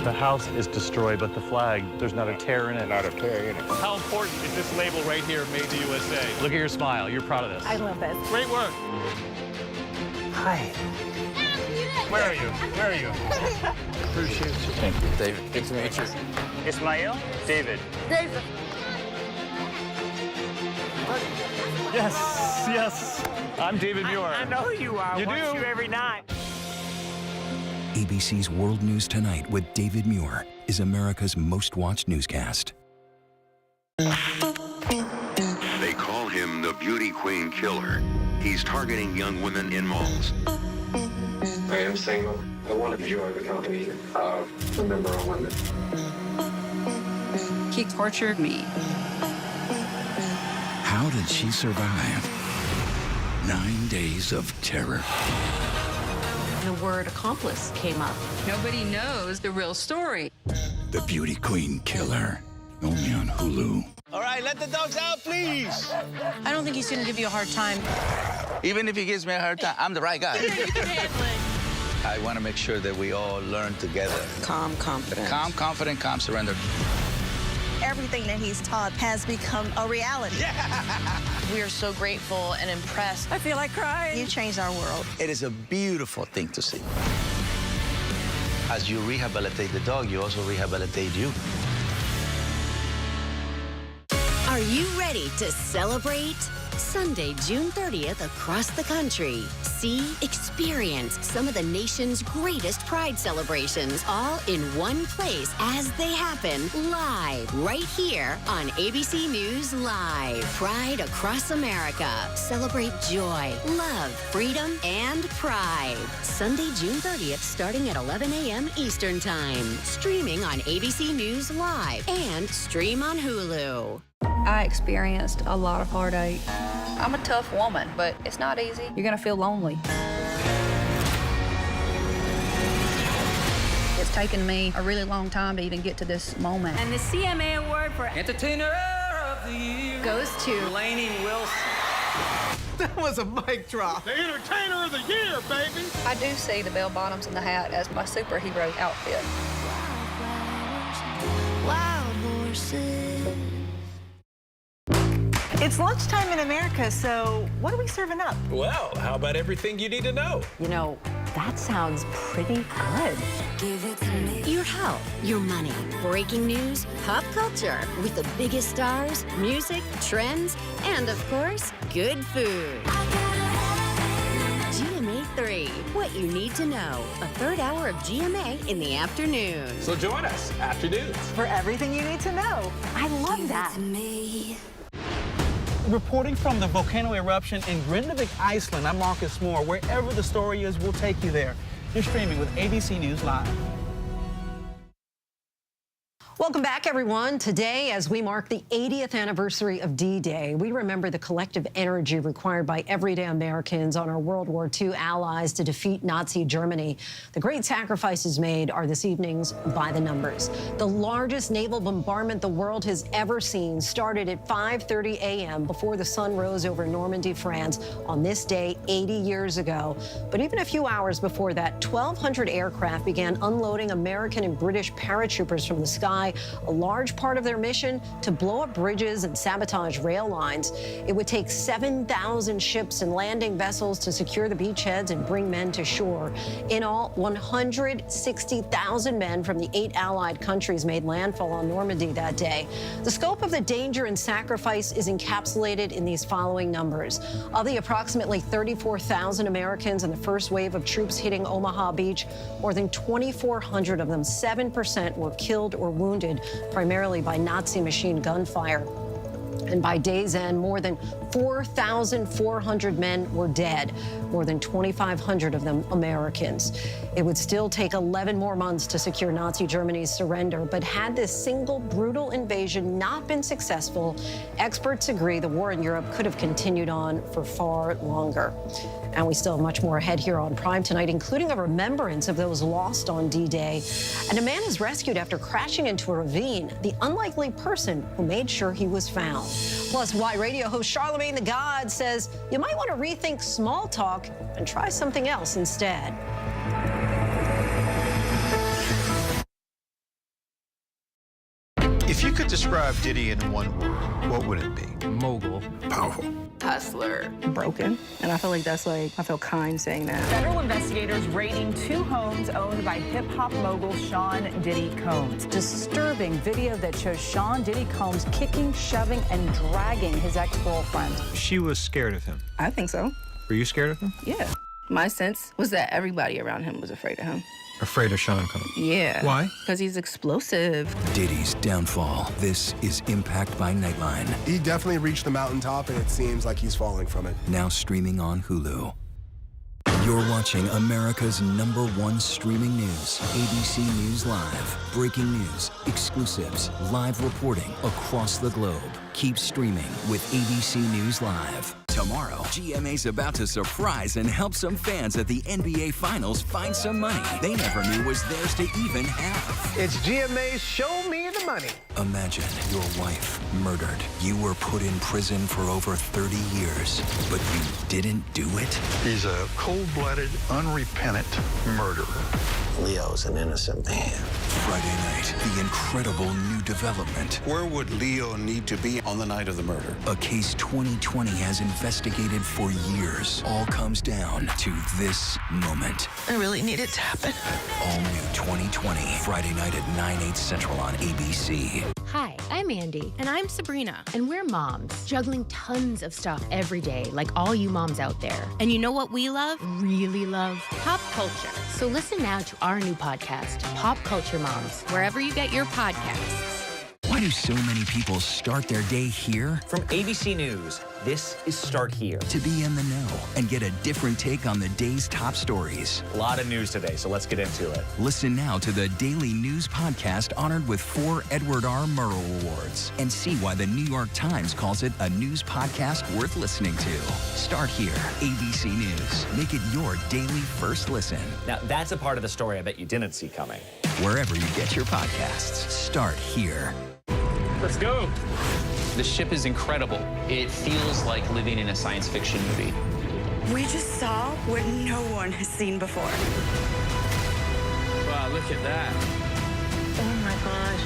The house is destroyed, but the flag, there's not a tear in it.
Not a tear in it.
How important is this label right here, Made in the USA? Look at your smile. You're proud of this.
I love this.
Great work.
Hi.
Where are you? Where are you?
Appreciate you.
Thank you, David.
Good to meet you.
Ismail? David.
David.
Yes, yes. I'm David Muir.
I know who you are.
You
Watch
do?
you every night.
ABC's World News Tonight with David Muir is America's most watched newscast.
They call him the Beauty Queen Killer. He's targeting young women in malls.
I am single. I want to enjoy the company of a member of women.
He tortured me.
How did she survive 9 days of terror?
The word accomplice came up. Nobody knows the real story.
The Beauty Queen Killer, only on Hulu.
All right, let the dogs out, please.
I don't think he's gonna give you a hard time.
Even if he gives me a hard time, I'm the right guy. I want to make sure that we all learn together.
Calm confidence.
Calm, confident, calm, surrender.
Everything that he's taught has become a reality. We are so grateful and impressed. I feel like crying. You changed our world.
It is a beautiful thing to see. As you rehabilitate the dog, you also rehabilitate you.
Are you ready to celebrate? Sunday, June 30th, across the country. See, experience some of the nation's greatest Pride celebrations all in one place as they happen live right here on ABC News Live. Pride across America. Celebrate joy, love, freedom, and pride. Sunday, June 30th, starting at 11 a.m. Eastern Time. Streaming on ABC News Live and stream on Hulu.
I experienced a lot of heartache. I'm a tough woman, but it's not easy. You're gonna feel lonely. It's taken me a really long time to even get to this moment.
And the CMA Award for
Entertainer of the Year
goes to
Lainey Wilson.
That was a mic drop.
The Entertainer of the Year, baby.
I do see the bell bottoms and the hat as my superhero outfit.
Wild Horses.
It's lunchtime in America, so what are we serving up?
Well, how about everything you need to know?
You know, that sounds pretty good.
Give it to me. Your health, your money, breaking news, pop culture, with the biggest stars, music, trends, and of course, good food. GMA 3, what you need to know. A third hour of GMA in the afternoon.
So join us, Afternoons.
For everything you need to know. I love that.
Reporting from the volcano eruption in Grindavik, Iceland, I'm Marcus Moore. Wherever the story is, we'll take you there. You're streaming with ABC News Live.
Welcome back, everyone. Today, as we mark the 80th anniversary of D-Day, we remember the collective energy required by everyday Americans on our World War II allies to defeat Nazi Germany. The great sacrifices made are this evening's by the numbers. The largest naval bombardment the world has ever seen started at 5:30 a.m. before the sun rose over Normandy, France, on this day 80 years ago. But even a few hours before that, 1,200 aircraft began unloading American and British paratroopers from the sky, a large part of their mission to blow up bridges and sabotage rail lines. It would take 7,000 ships and landing vessels to secure the beachheads and bring men to shore. In all, 160,000 men from the 8 allied countries made landfall on Normandy that day. The scope of the danger and sacrifice is encapsulated in these following numbers. Of the approximately 34,000 Americans in the first wave of troops hitting Omaha Beach, more than 2,400 of them, 7%, were killed or wounded, primarily by Nazi machine gun fire. And by day's end, more than 4,400 men were dead, more than 2,500 of them Americans. It would still take 11 more months to secure Nazi Germany's surrender, but had this single brutal invasion not been successful, experts agree the war in Europe could have continued on for far longer. And we still have much more ahead here on Prime tonight, including a remembrance of those lost on D-Day. And a man is rescued after crashing into a ravine, the unlikely person who made sure he was found. Plus, why radio host Charlemagne the God says you might want to rethink small talk and try something else instead.
If you could describe Diddy in one word, what would it be?
Mogul.
Powerful.
Hustler. Broken. And I feel like I feel kind saying that.
Federal investigators raiding 2 homes owned by hip-hop mogul Sean Diddy Combs. Disturbing video that shows Sean Diddy Combs kicking, shoving, and dragging his ex-girlfriend.
She was scared of him.
I think so.
Were you scared of him?
Yeah. My sense was that everybody around him was afraid of him.
Afraid of Sean Combs?
Yeah.
Why?
Because he's explosive.
Diddy's downfall. This is Impact by Nightline.
He definitely reached the mountaintop, and it seems like he's falling from it.
Now streaming on Hulu. You're watching America's #1 streaming news, ABC News Live. Breaking news, exclusives, live reporting across the globe. Keep streaming with ABC News Live. Tomorrow, GMA's about to surprise and help some fans at the NBA Finals find some money they never knew was theirs to even have.
It's GMA's Show Me the Money.
Imagine your wife murdered. You were put in prison for over 30 years, but you didn't do it?
He's a cold-blooded, unrepentant murderer.
Leo's an innocent man.
Friday night, the incredible new development.
Where would Leo need to be on the night of the murder?
A case 2020 has investigated for years. All comes down to this moment.
I really need it to happen.
All new 2020, Friday night at 9/8 Central on ABC.
Hi, I'm Andy. And I'm Sabrina. And we're moms, juggling tons of stuff every day, like all you moms out there. And you know what we love? Really love? Pop culture. So listen now to our new podcast, Pop Culture Moms, wherever you get your podcasts.
Why do so many people start their day here?
From ABC News, this is Start Here.
To be in the know and get a different take on the day's top stories.
A lot of news today, so let's get into it.
Listen now to the Daily News Podcast honored with 4 Edward R. Murrow Awards and see why the New York Times calls it a news podcast worth listening to. Start Here, ABC News. Make it your daily first listen.
Now, that's a part of the story I bet you didn't see coming.
Wherever you get your podcasts, Start Here.
Let's go.
The ship is incredible. It feels like living in a science fiction movie.
We just saw what no one has seen before.
Wow, look at that.
Oh my gosh.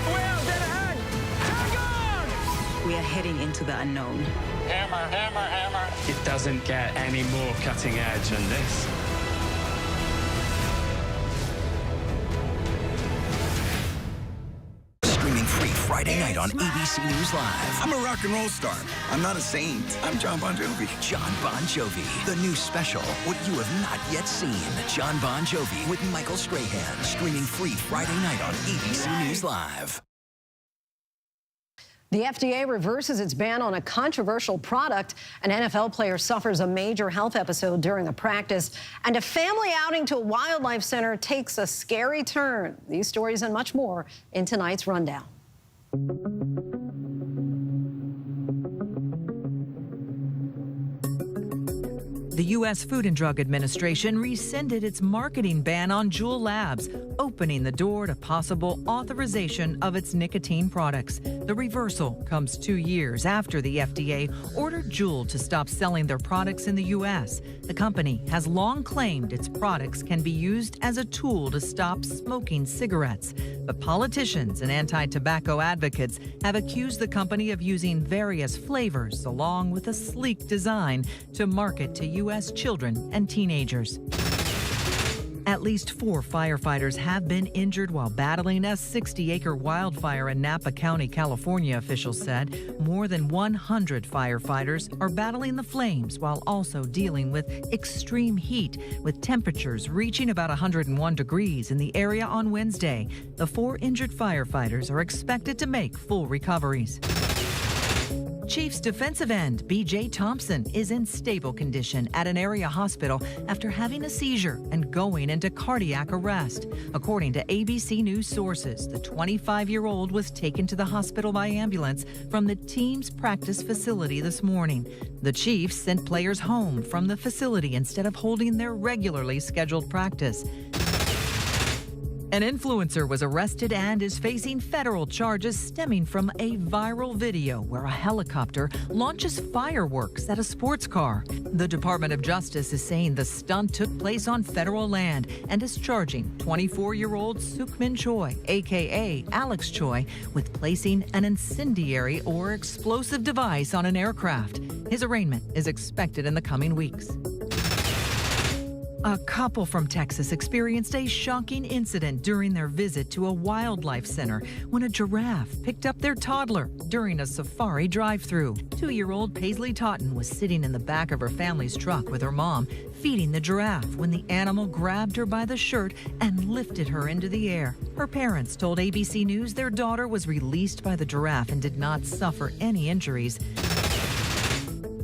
Well, dead ahead! Target!
We are heading into the unknown.
Hammer, hammer, hammer.
It doesn't get any more cutting edge than this.
Streaming free Friday night on ABC News Live.
I'm a rock and roll star. I'm not a saint. I'm John Bon Jovi.
John Bon Jovi. The new special, what you have not yet seen. John Bon Jovi with Michael Strahan. Streaming free Friday night on ABC News Live.
The FDA reverses its ban on a controversial product. An NFL player suffers a major health episode during a practice, and a family outing to a wildlife center takes a scary turn. These stories and much more in tonight's rundown.
The U.S. Food and Drug Administration rescinded its marketing ban on Juul Labs, opening the door to possible authorization of its nicotine products. The reversal comes 2 years after the FDA ordered Juul to stop selling their products in the U.S. The company has long claimed its products can be used as a tool to stop smoking cigarettes. But politicians and anti-tobacco advocates have accused the company of using various flavors along with a sleek design to market to U.S. children and teenagers. At least 4 firefighters have been injured while battling a 60-acre wildfire in Napa County, California, officials said. More than 100 firefighters are battling the flames while also dealing with extreme heat, with temperatures reaching about 101 degrees in the area on Wednesday. The 4 injured firefighters are expected to make full recoveries. Chiefs defensive end B.J. Thompson is in stable condition at an area hospital after having a seizure and going into cardiac arrest. According to ABC News sources, the 25-year-old was taken to the hospital by ambulance from the team's practice facility this morning. The Chiefs sent players home from the facility instead of holding their regularly scheduled practice. An influencer was arrested and is facing federal charges stemming from a viral video where a helicopter launches fireworks at a sports car. The Department of Justice is saying the stunt took place on federal land and is charging 24-year-old Sukmin Choi, a.k.a. Alex Choi, with placing an incendiary or explosive device on an aircraft. His arraignment is expected in the coming weeks. A couple from Texas experienced a shocking incident during their visit to a wildlife center when a giraffe picked up their toddler during a safari drive-through. 2-year-old Paisley Totten was sitting in the back of her family's truck with her mom, feeding the giraffe when the animal grabbed her by the shirt and lifted her into the air. Her parents told ABC News their daughter was released by the giraffe and did not suffer any injuries.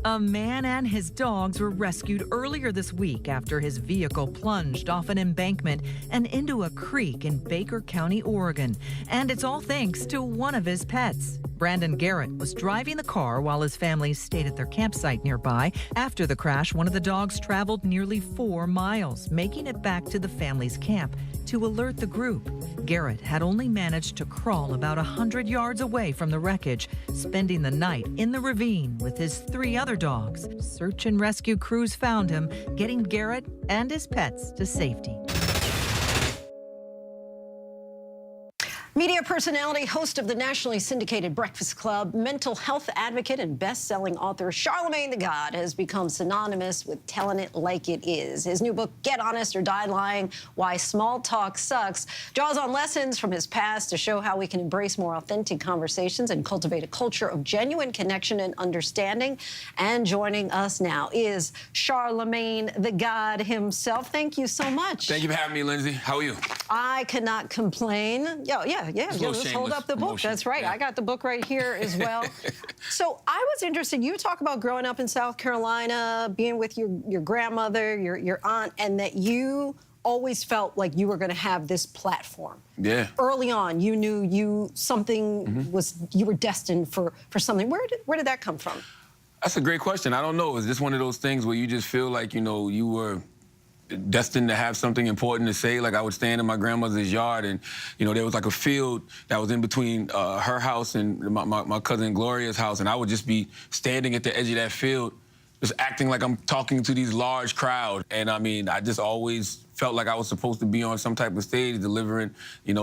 A man and his dogs were rescued earlier this week after his vehicle plunged off an embankment and into a creek in Baker County, Oregon. And it's all thanks to one of his pets. Brandon Garrett was driving the car while his family stayed at their campsite nearby. After the crash, one of the dogs traveled nearly 4 miles, making it back to the family's camp to alert the group. Garrett had only managed to crawl about 100 yards away from the wreckage, spending the night in the ravine with his 3 other dogs. Search and rescue crews found him, getting Garrett and his pets to safety.
Media personality, host of the nationally syndicated Breakfast Club, mental health advocate, and best-selling author Charlamagne the God has become synonymous with telling it like it is. His new book, Get Honest or Die Lying, Why Small Talk Sucks, draws on lessons from his past to show how we can embrace more authentic conversations and cultivate a culture of genuine connection and understanding. And joining us now is Charlamagne the God himself. Thank you so much.
Thank you for having me, Lindsay. How are you?
I cannot complain. Yeah, just hold up the book.
Emotion.
That's right.
Yeah.
I got the book right here as well. So I was interested. You talk about growing up in South Carolina, being with your grandmother, your aunt, and that you always felt like you were going to have this platform.
Yeah.
Early on, you knew you were destined for something. Where did that come from?
That's a great question. I don't know. Is this one of those things where you just feel like, you were destined to have something important to say? Like, I would stand in my grandmother's yard and, there was like a field that was in between her house and my cousin Gloria's house, and I would just be standing at the edge of that field, just acting like I'm talking to these large crowd. And I just always felt like I was supposed to be on some type of stage delivering,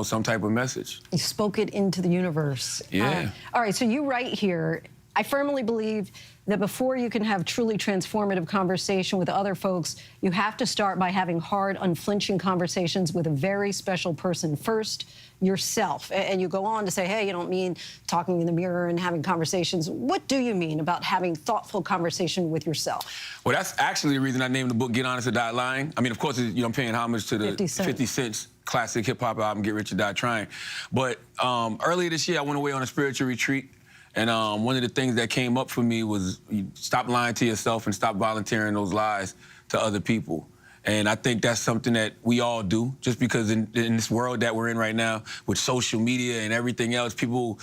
some type of message.
You spoke it into the universe.
Yeah.
All right, so you write here, I firmly believe that before you can have truly transformative conversation with other folks, you have to start by having hard, unflinching conversations with a very special person first, yourself. And you go on to say, hey, you don't mean talking in the mirror and having conversations. What do you mean about having thoughtful conversation with yourself?
Well, that's actually the reason I named the book Get Honest or Die Lying. Of course, I'm paying homage to the 50 Cent's classic hip-hop album, Get Rich or Die Trying. But earlier this year, I went away on a spiritual retreat. And one of the things that came up for me was you stop lying to yourself and stop volunteering those lies to other people. And I think that's something that we all do, just because in this world that we're in right now with social media and everything else, people,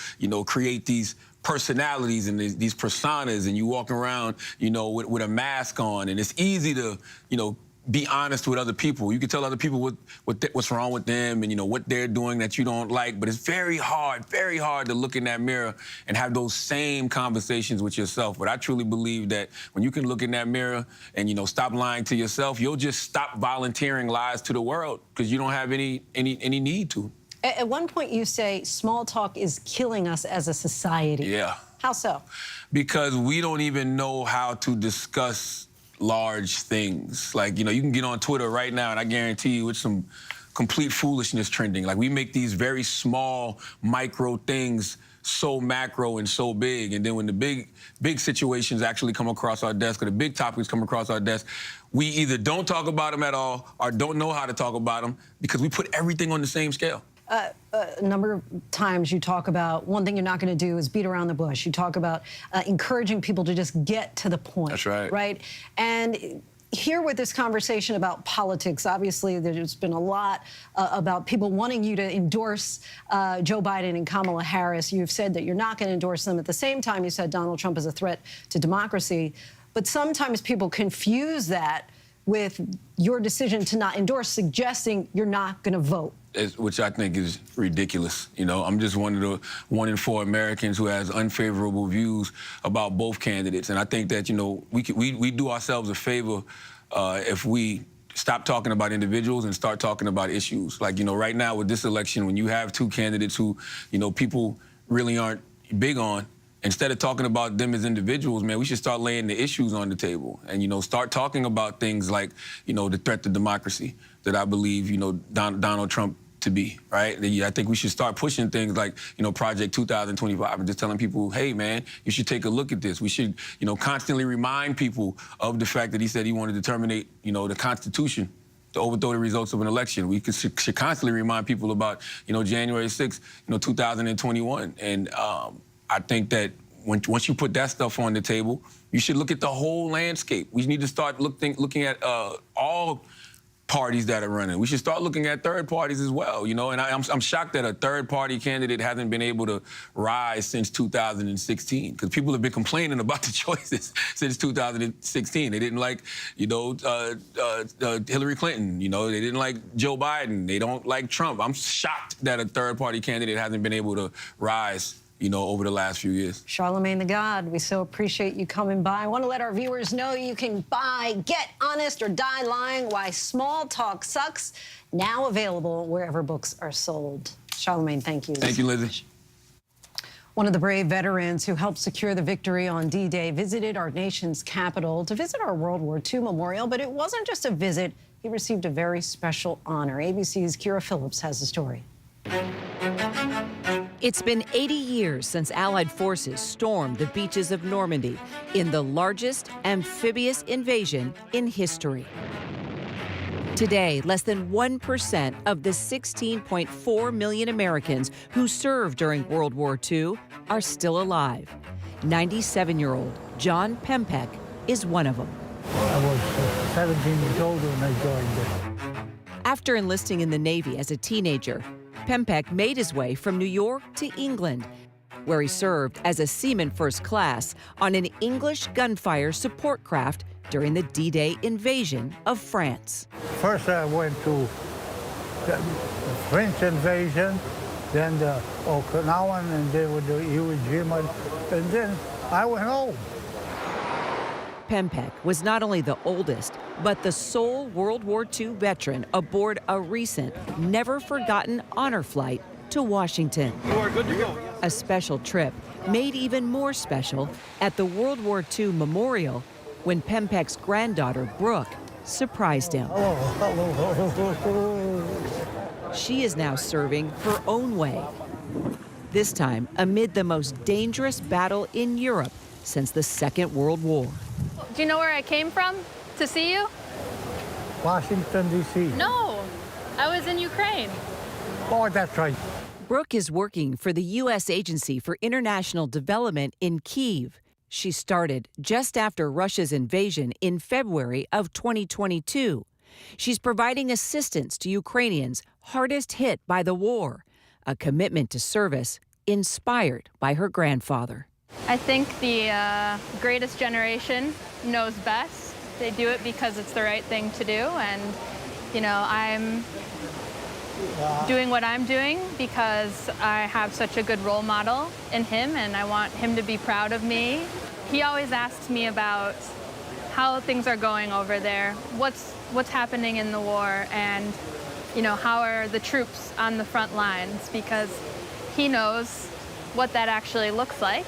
create these personalities and these personas, and you walk around, with a mask on, and it's easy to, be honest with other people. You can tell other people what's wrong with them and, what they're doing that you don't like, but it's very hard to look in that mirror and have those same conversations with yourself. But I truly believe that when you can look in that mirror and, stop lying to yourself, you'll just stop volunteering lies to the world because you don't have any need to.
At one point you say small talk is killing us as a society.
Yeah.
How so?
Because we don't even know how to discuss large things. Like, you can get on Twitter right now and I guarantee you it's some complete foolishness trending. Like, we make these very small, micro things so macro and so big, and then when the big situations actually come across our desk or the big topics come across our desk, we either don't talk about them at all or don't know how to talk about them because we put everything on the same scale.
a number of times you talk about one thing you're not going to do is beat around the bush. You talk about encouraging people to just get to the point.
That's right.
Right? And here with this conversation about politics, obviously there's been a lot about people wanting you to endorse Joe Biden and Kamala Harris. You've said that you're not going to endorse them. At the same time, you said Donald Trump is a threat to democracy. But sometimes people confuse that with your decision to not endorse, suggesting you're not going to vote.
Which I think is ridiculous. You know, I'm just one of the 1 in 4 Americans who has unfavorable views about both candidates. And I think that, you know, we do ourselves a favor if we stop talking about individuals and start talking about issues. Like, you know, right now with this election, when you have 2 candidates who, you know, people really aren't big on, instead of talking about them as individuals, man, we should start laying the issues on the table and, you know, start talking about things like, you know, the threat to democracy that I believe, you know, Donald Trump to be, right? I think we should start pushing things like, you know, Project 2025 and just telling people, hey, man, you should take a look at this. We should, you know, constantly remind people of the fact that he said he wanted to terminate, you know, the Constitution to overthrow the results of an election. We should constantly remind people about, you know, January 6th, you know, 2021. And I think that once you put that stuff on the table, you should look at the whole landscape. We need to start looking at all parties that are running. We should start looking at third parties as well, you know, and I'm shocked that a third party candidate hasn't been able to rise since 2016, because people have been complaining about the choices since 2016. They didn't like, you know, Hillary Clinton, you know, they didn't like Joe Biden, they don't like Trump. I'm shocked that a third party candidate hasn't been able to rise, you know, over the last few years.
Charlamagne the God, we so appreciate you coming by. I want to let our viewers know you can buy Get Honest or Die Lying, Why Small Talk Sucks, now available wherever books are sold. Charlamagne, thank you.
Thank you, Lizzie.
One of the brave veterans who helped secure the victory on D-Day visited our nation's capital to visit our World War II memorial, but it wasn't just a visit. He received a very special honor. ABC's Kira Phillips has the story.
It's been 80 years since Allied forces stormed the beaches of Normandy in the largest amphibious invasion in history. Today, less than 1% of the 16.4 million Americans who served during World War II are still alive. 97-year-old John Pempek is one of them.
I was 17 years old when I joined it.
After enlisting in the Navy as a teenager, Pempek made his way from New York to England, where he served as a seaman first class on an English gunfire support craft during the D-Day invasion of France.
First I went to the French invasion, then the Okinawan, and then with the Iwo Jima, and then I went home.
Pempek was not only the oldest, but the sole World War II veteran aboard a recent, never-forgotten honor flight to Washington.
You are good to go.
A special trip made even more special at the World War II memorial when Pempek's granddaughter, Brooke, surprised him. She is now serving her own way, this time amid the most dangerous battle in Europe since the Second World War.
Do you know where I came from to see you?
Washington, D.C.
No, I was in Ukraine.
Oh, that's right.
Brooke is working for the U.S. Agency for International Development in Kyiv. She started just after Russia's invasion in February of 2022. She's providing assistance to Ukrainians hardest hit by the war, a commitment to service inspired by her grandfather.
I think the greatest generation knows best. They do it because it's the right thing to do, and you know, I'm doing what I'm doing because I have such a good role model in him, and I want him to be proud of me. He always asks me about how things are going over there, what's happening in the war, and you know, how are the troops on the front lines, because he knows what that actually looks like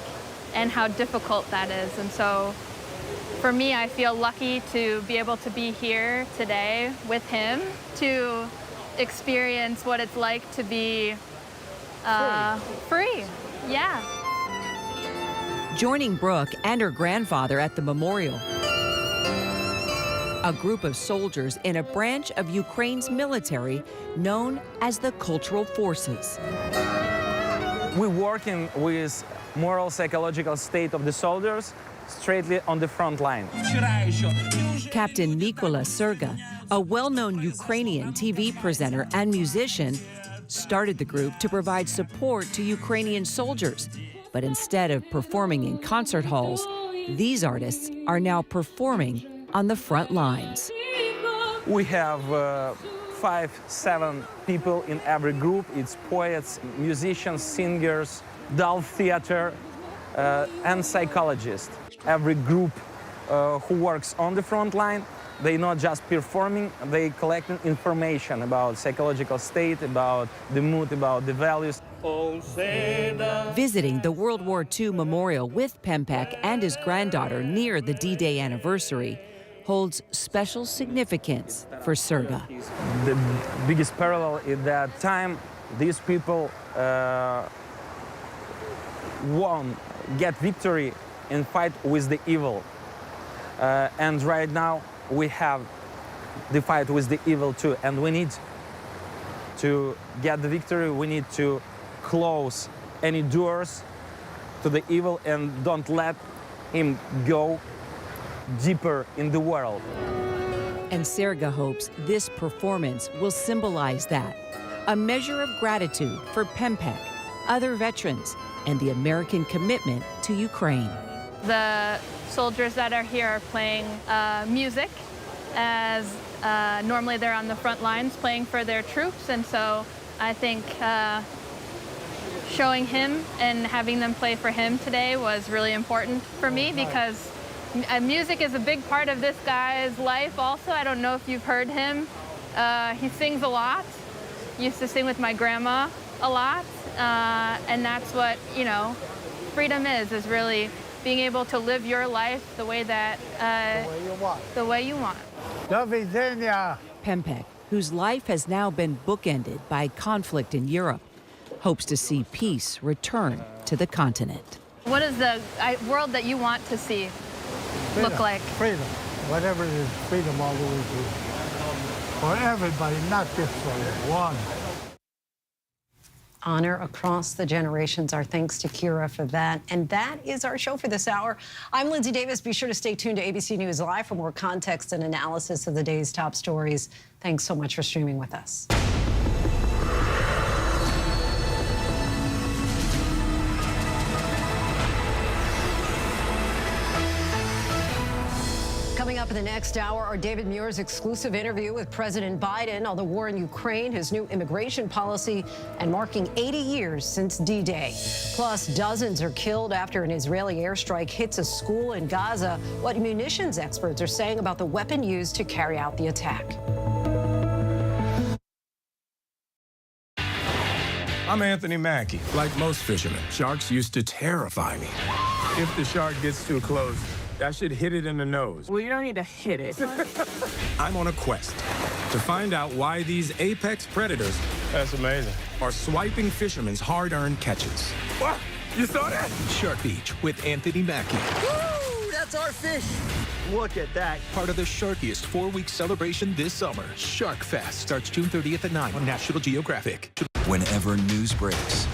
and how difficult that is. And so for me, I feel lucky to be able to be here today with him to experience what it's like to be free. Yeah.
Joining Brooke and her grandfather at the memorial a group of soldiers in a branch of Ukraine's military known as the Cultural Forces.
We're working with moral psychological state of the soldiers straightly on the front line.
Captain Mykola Serga, a well-known Ukrainian TV presenter and musician, started the group to provide support to Ukrainian soldiers. But instead of performing in concert halls, these artists are now performing on the front lines.
We have 5-7 people in every group. It's poets, musicians, singers, doll theater, and psychologists. Every group who works on the front line, they're not just performing, they collecting information about psychological state, about the mood, about the values.
Visiting the World War II memorial with Pempek and his granddaughter near the D-Day anniversary holds special significance for Serga.
The biggest parallel is that time these people won, get victory and fight with the evil. And right now we have the fight with the evil too. And we need to get the victory, we need to close any doors to the evil and don't let him go deeper in the world.
And Serga hopes this performance will symbolize that, a measure of gratitude for Pempek, other veterans, and the American commitment to Ukraine.
The soldiers that are here are playing music, as normally they're on the front lines playing for their troops, and so I think showing him and having them play for him today was really important for me, because music is a big part of this guy's life also. I don't know if you've heard him. He sings a lot. Used to sing with my grandma a lot, and that's what, you know, freedom is really being able to live your life the way that the way you want.
Pempek, whose life has now been bookended by conflict in Europe, hopes to see peace return to the continent.
What is the world that you want to see look like?
Freedom. Whatever it is, freedom all the way through. For everybody, not just for one.
Honor across the generations. Our thanks to Kira for that. And that is our show for this hour. I'm Lindsay Davis. Be sure to stay tuned to ABC News Live for more context and analysis of the day's top stories. Thanks so much for streaming with us. Coming up in the next hour, our David Muir's exclusive interview with President Biden on the war in Ukraine, his new immigration policy, and marking 80 years since D-Day. Plus, dozens are killed after an Israeli airstrike hits a school in Gaza. What munitions experts are saying about the weapon used to carry out the attack.
I'm Anthony Mackie. Like most fishermen, sharks used to terrify me. If the shark gets too close, I should hit it in the nose.
Well, you don't need to hit it.
I'm on a quest to find out why these apex predators, that's amazing, are swiping fishermen's hard-earned catches. What? You saw that?
Shark Beach with Anthony Mackie.
Woo! That's our fish. Look at that.
Part of the sharkiest 4-week celebration this summer. Shark Fest starts June 30th at 9 on National Geographic.
Whenever news breaks,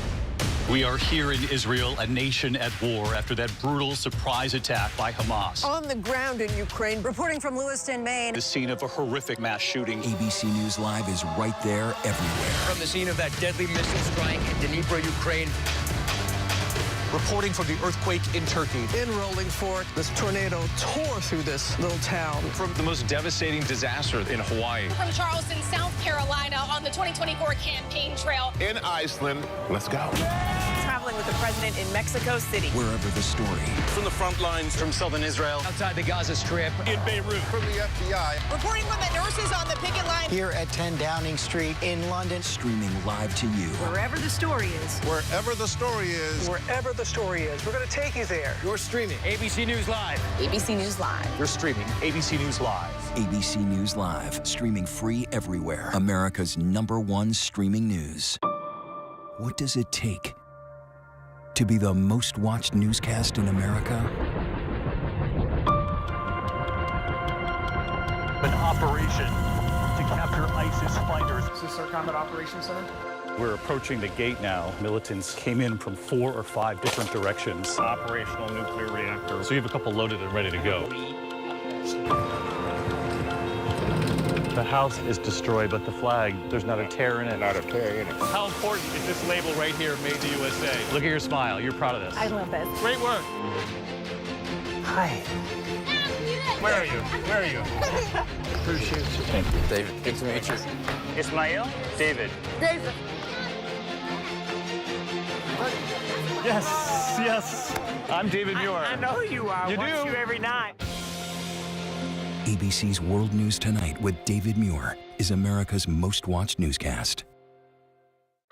we are here in Israel, a nation at war after that brutal surprise attack by Hamas.
On the ground in Ukraine, reporting from Lewiston, Maine.
The scene of a horrific mass shooting.
ABC News Live is right there everywhere.
From the scene of that deadly missile strike in Dnipro, Ukraine.
Reporting from the earthquake in Turkey.
In rolling forward, this tornado tore through this little town.
From the most devastating disaster in Hawaii.
From Charleston, South Carolina, on the 2024 campaign trail.
In Iceland. Let's go.
Traveling with the president in Mexico City.
Wherever the story.
From the front lines. From southern Israel.
Outside the Gaza Strip.
In Beirut.
From the FBI.
Reporting from the nurses on the picket line.
Here at 10 Downing Street in London.
Streaming live to you.
Wherever the story is.
Wherever the story is. Wherever the story is. We're going to take you there.
You're streaming
ABC News Live.
ABC News Live.
You're streaming ABC News Live.
ABC News Live. Streaming free everywhere. America's #1 streaming news. What does it take to be the most watched newscast in America?
operation to capture ISIS fighters.
Is this our combat operations center?
We're approaching the gate now. Militants came in from 4 or 5 different directions.
Operational nuclear reactor.
So you have a couple loaded and ready to go. The house is destroyed, but the flag, there's not a tear in it.
Not a tear in it.
How important is this label right here, Made in the USA? Look at your smile. You're proud of this.
I love this.
Great work.
Hi. Where are you? Where are you?
Appreciate you.
Thank you, David. Good to meet you.
Ismail? David.
David.
Yes, yes. I'm David Muir.
I know who you are. I watch you every night.
ABC's World News Tonight with David Muir is America's most watched newscast.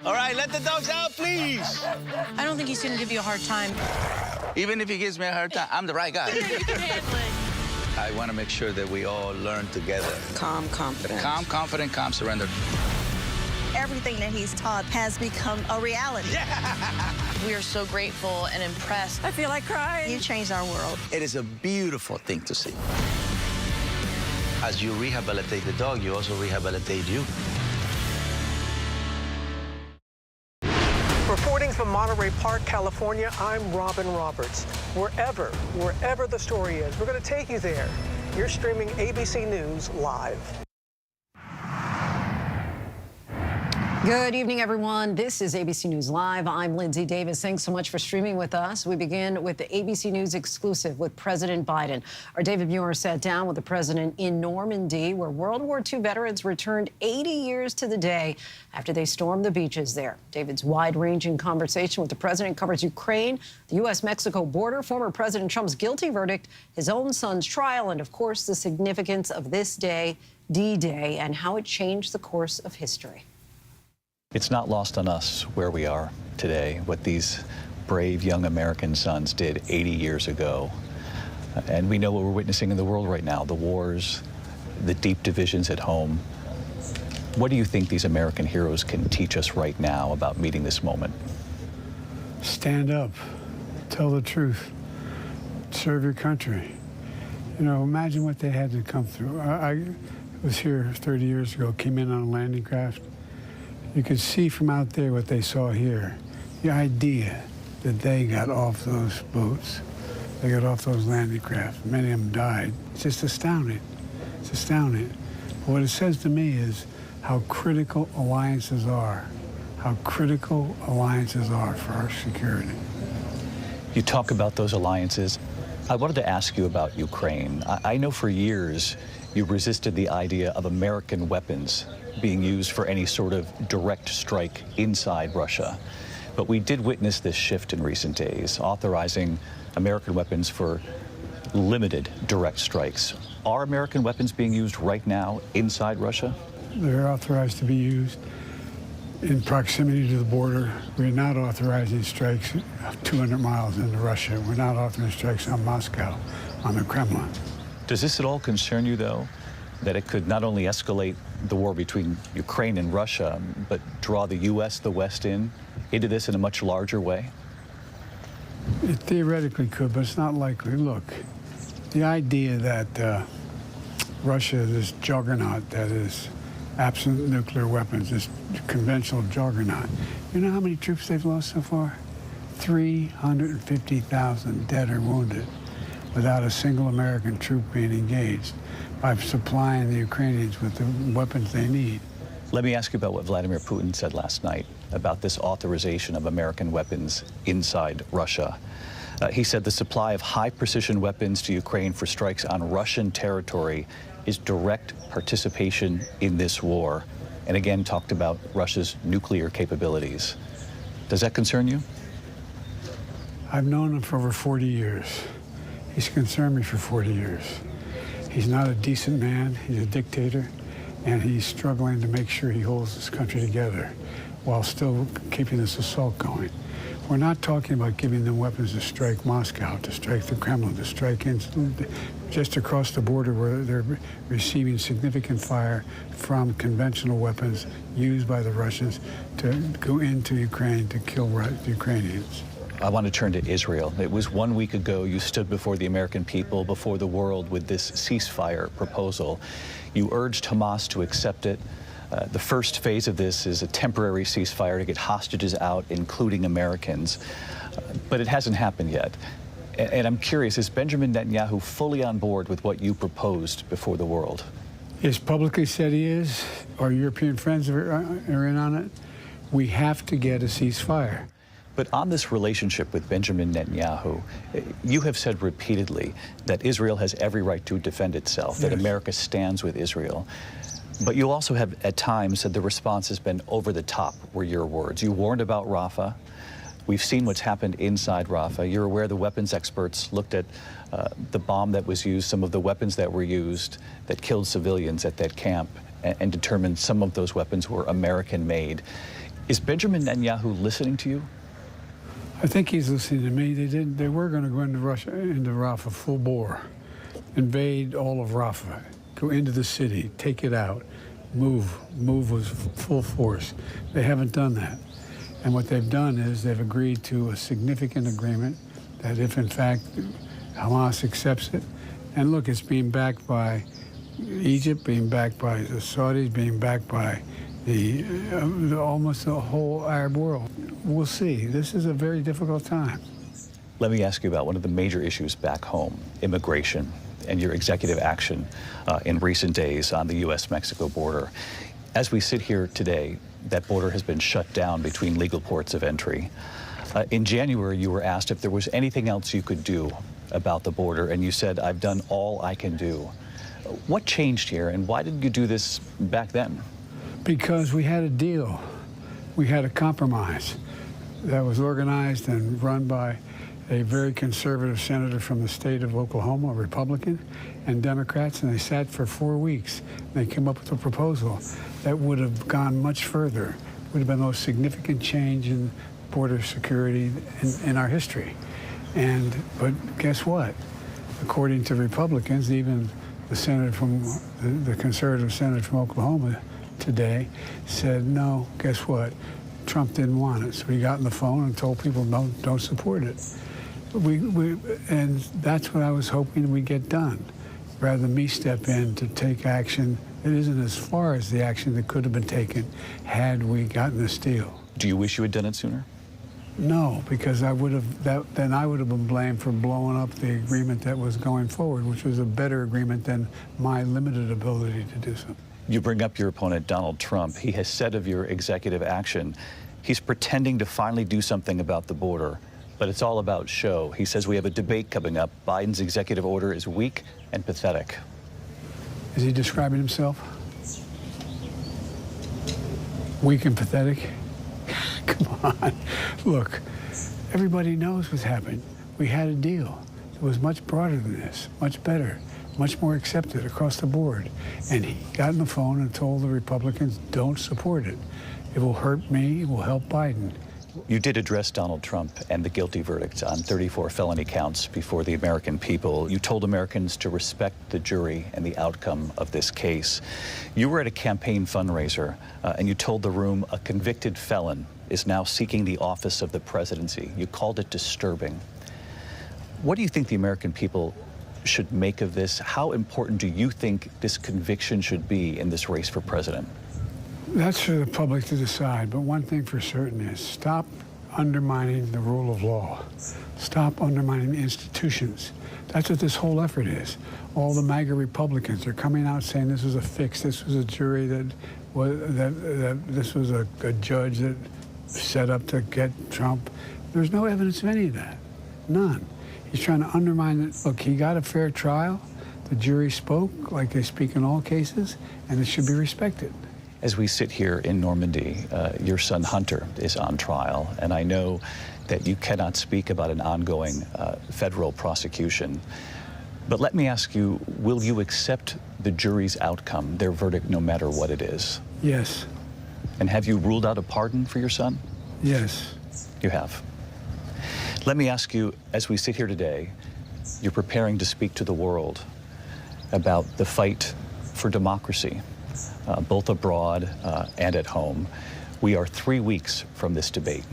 All right, let the dogs out, please.
I don't think he's going to give you a hard time.
Even if he gives me a hard time, I'm the right guy. I want to make sure that we all learn together.
Calm, confident.
Calm, confident, calm, surrender.
Everything that he's taught has become a reality. We are so grateful and impressed. I feel like crying. You changed our world.
It is a beautiful thing to see. As you rehabilitate the dog, you also rehabilitate you.
Reporting from Monterey Park, California, I'm Robin Roberts. Wherever the story is, we're going to take you there. You're streaming ABC News Live.
Good evening, everyone. This is ABC News Live. I'm Lindsay Davis. Thanks so much for streaming with us. We begin with the ABC News exclusive with President Biden. Our David Muir sat down with the president in Normandy, where World War II veterans returned 80 years to the day after they stormed the beaches there. David's wide-ranging conversation with the president covers Ukraine, the U.S.-Mexico border, former President Trump's guilty verdict, his own son's trial, and, of course, the significance of this day, D-Day, and how it changed the course of history.
It's not lost on us where we are today, what these brave young American sons did 80 years ago. And we know what we're witnessing in the world right now, the wars, the deep divisions at home. What do you think these American heroes can teach us right now about meeting this moment?
Stand up, tell the truth, serve your country. You know, imagine what they had to come through. I was here 30 years ago, came in on a landing craft. You could see from out there what they saw here. The idea that they got off those boats, they got off those landing craft, many of them died. It's just astounding. It's astounding. But what it says to me is how critical alliances are, how critical alliances are for our security.
You talk about those alliances. I wanted to ask you about Ukraine. I know for years you resisted the idea of American weapons being used for any sort of direct strike inside Russia. But we did witness this shift in recent days, authorizing American weapons for limited direct strikes. Are American weapons being used right now inside Russia?
They're authorized to be used in proximity to the border. We're not authorizing strikes 200 miles into Russia. We're not authorizing strikes on Moscow, on the Kremlin.
Does this at all concern you, though, that it could not only escalate the war between Ukraine and Russia, but draw the U.S., the West into this in a much larger way?
It theoretically could, but it's not likely. Look, the idea that Russia, this juggernaut that is absent nuclear weapons, this conventional juggernaut, you know how many troops they've lost so far? 350,000 dead or wounded without a single American troop being engaged, by supplying the Ukrainians with the weapons they need.
Let me ask you about what Vladimir Putin said last night about this authorization of American weapons inside Russia. He said the supply of high-precision weapons to Ukraine for strikes on Russian territory is direct participation in this war, and again talked about Russia's nuclear capabilities. Does that concern you?
I've known him for over 40 years. He's concerned me for 40 years. He's not a decent man, he's a dictator, and he's struggling to make sure he holds this country together while still keeping this assault going. We're not talking about giving them weapons to strike Moscow, to strike the Kremlin, to strike just across the border where they're receiving significant fire from conventional weapons used by the Russians to go into Ukraine to kill the Ukrainians.
I want to turn to Israel. It was 1 week ago you stood before the American people, before the world, with this ceasefire proposal. You urged Hamas to accept it. The first phase of this is a temporary ceasefire to get hostages out, including Americans. But it hasn't happened yet. And I'm curious, is Benjamin Netanyahu fully on board with what you proposed before the world?
He's publicly said he is. Our European friends are in on it. We have to get a ceasefire.
But on this relationship with Benjamin Netanyahu, you have said repeatedly that Israel has every right to defend itself, that America stands with Israel. But you also have at times said the response has been over the top, were your words. You warned about Rafah. We've seen what's happened inside Rafah. You're aware the weapons experts looked at the bomb that was used, some of the weapons that were used that killed civilians at that camp, and determined some of those weapons were American-made. Is Benjamin Netanyahu listening to you?
I think he's listening to me. They were going to go into Rafah full bore, invade all of Rafah, go into the city, take it out, move with full force. They haven't done that. And what they've done is they've agreed to a significant agreement that if, in fact, Hamas accepts it, and look, it's being backed by Egypt, being backed by the Saudis, being backed by almost the whole Arab world. We'll see. This is a very difficult time.
Let me ask you about one of the major issues back home, immigration, and your executive action in recent days on the U.S.-Mexico border. As we sit here today, that border has been shut down between legal ports of entry. In January, you were asked if there was anything else you could do about the border, and you said, "I've done all I can do." What changed here, and why did you do this back then?
Because we had a deal. We had a compromise that was organized and run by a very conservative senator from the state of Oklahoma, a Republican, and Democrats, and they sat for 4 weeks. They came up with a proposal that would have gone much further, would have been the most significant change in border security in our history. But guess what? According to Republicans, even the senator from the conservative senator from Oklahoma today said, no, guess what? Trump didn't want it. So he got on the phone and told people, no, don't support it. And that's what I was hoping we'd get done, rather than me step in to take action that isn't as far as the action that could have been taken had we gotten this deal.
Do you wish you had done it sooner?
No, because then I would have been blamed for blowing up the agreement that was going forward, which was a better agreement than my limited ability to do so.
You bring up your opponent, Donald Trump. He has said of your executive action, he's pretending to finally do something about the border, but it's all about show. He says we have a debate coming up. Biden's executive order is weak and pathetic.
Is he describing himself? Weak and pathetic? Come on. Look, everybody knows what's happened. We had a deal. It was much broader than this, much better, much more accepted across the board. And he got on the phone and told the Republicans, don't support it. It will hurt me, it will help Biden.
You did address Donald Trump and the guilty verdict on 34 felony counts before the American people. You told Americans to respect the jury and the outcome of this case. You were at a campaign fundraiser, and you told the room a convicted felon is now seeking the office of the presidency. You called it disturbing. What do you think the American people should make of this? How important do you think this conviction should be in this race for president?
That's for the public to decide, but one thing for certain is stop undermining the rule of law. Stop undermining the institutions. That's what this whole effort is. All the MAGA Republicans are coming out saying this was a fix, this was a jury this was a judge that set up to get Trump. There's no evidence of any of that, none. He's trying to undermine it. Look, he got a fair trial. The jury spoke like they speak in all cases, and it should be respected.
As we sit here in Normandy, your son Hunter is on trial, and I know that you cannot speak about an ongoing federal prosecution. But let me ask you, will you accept the jury's outcome, their verdict, no matter what it is?
Yes.
And have you ruled out a pardon for your son?
Yes.
You have. Let me ask you, as we sit here today, you're preparing to speak to the world about the fight for democracy, both abroad and at home. We are 3 weeks from this debate.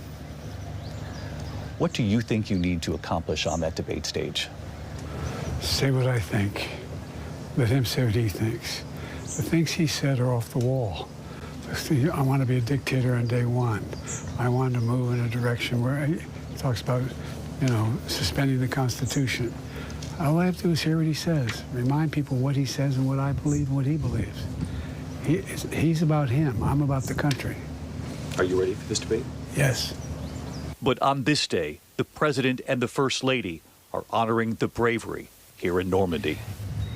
What do you think you need to accomplish on that debate stage?
Say what I think. Let him say what he thinks. The things he said are off the wall. I want to be a dictator on day one. I want to move in a direction where he talks about, suspending the Constitution. All I have to do is hear what he says, remind people what he says and what I believe and what he believes. He's about him. I'm about the country.
Are you ready for this debate?
Yes.
But on this day, the President and the First Lady are honoring the bravery here in Normandy.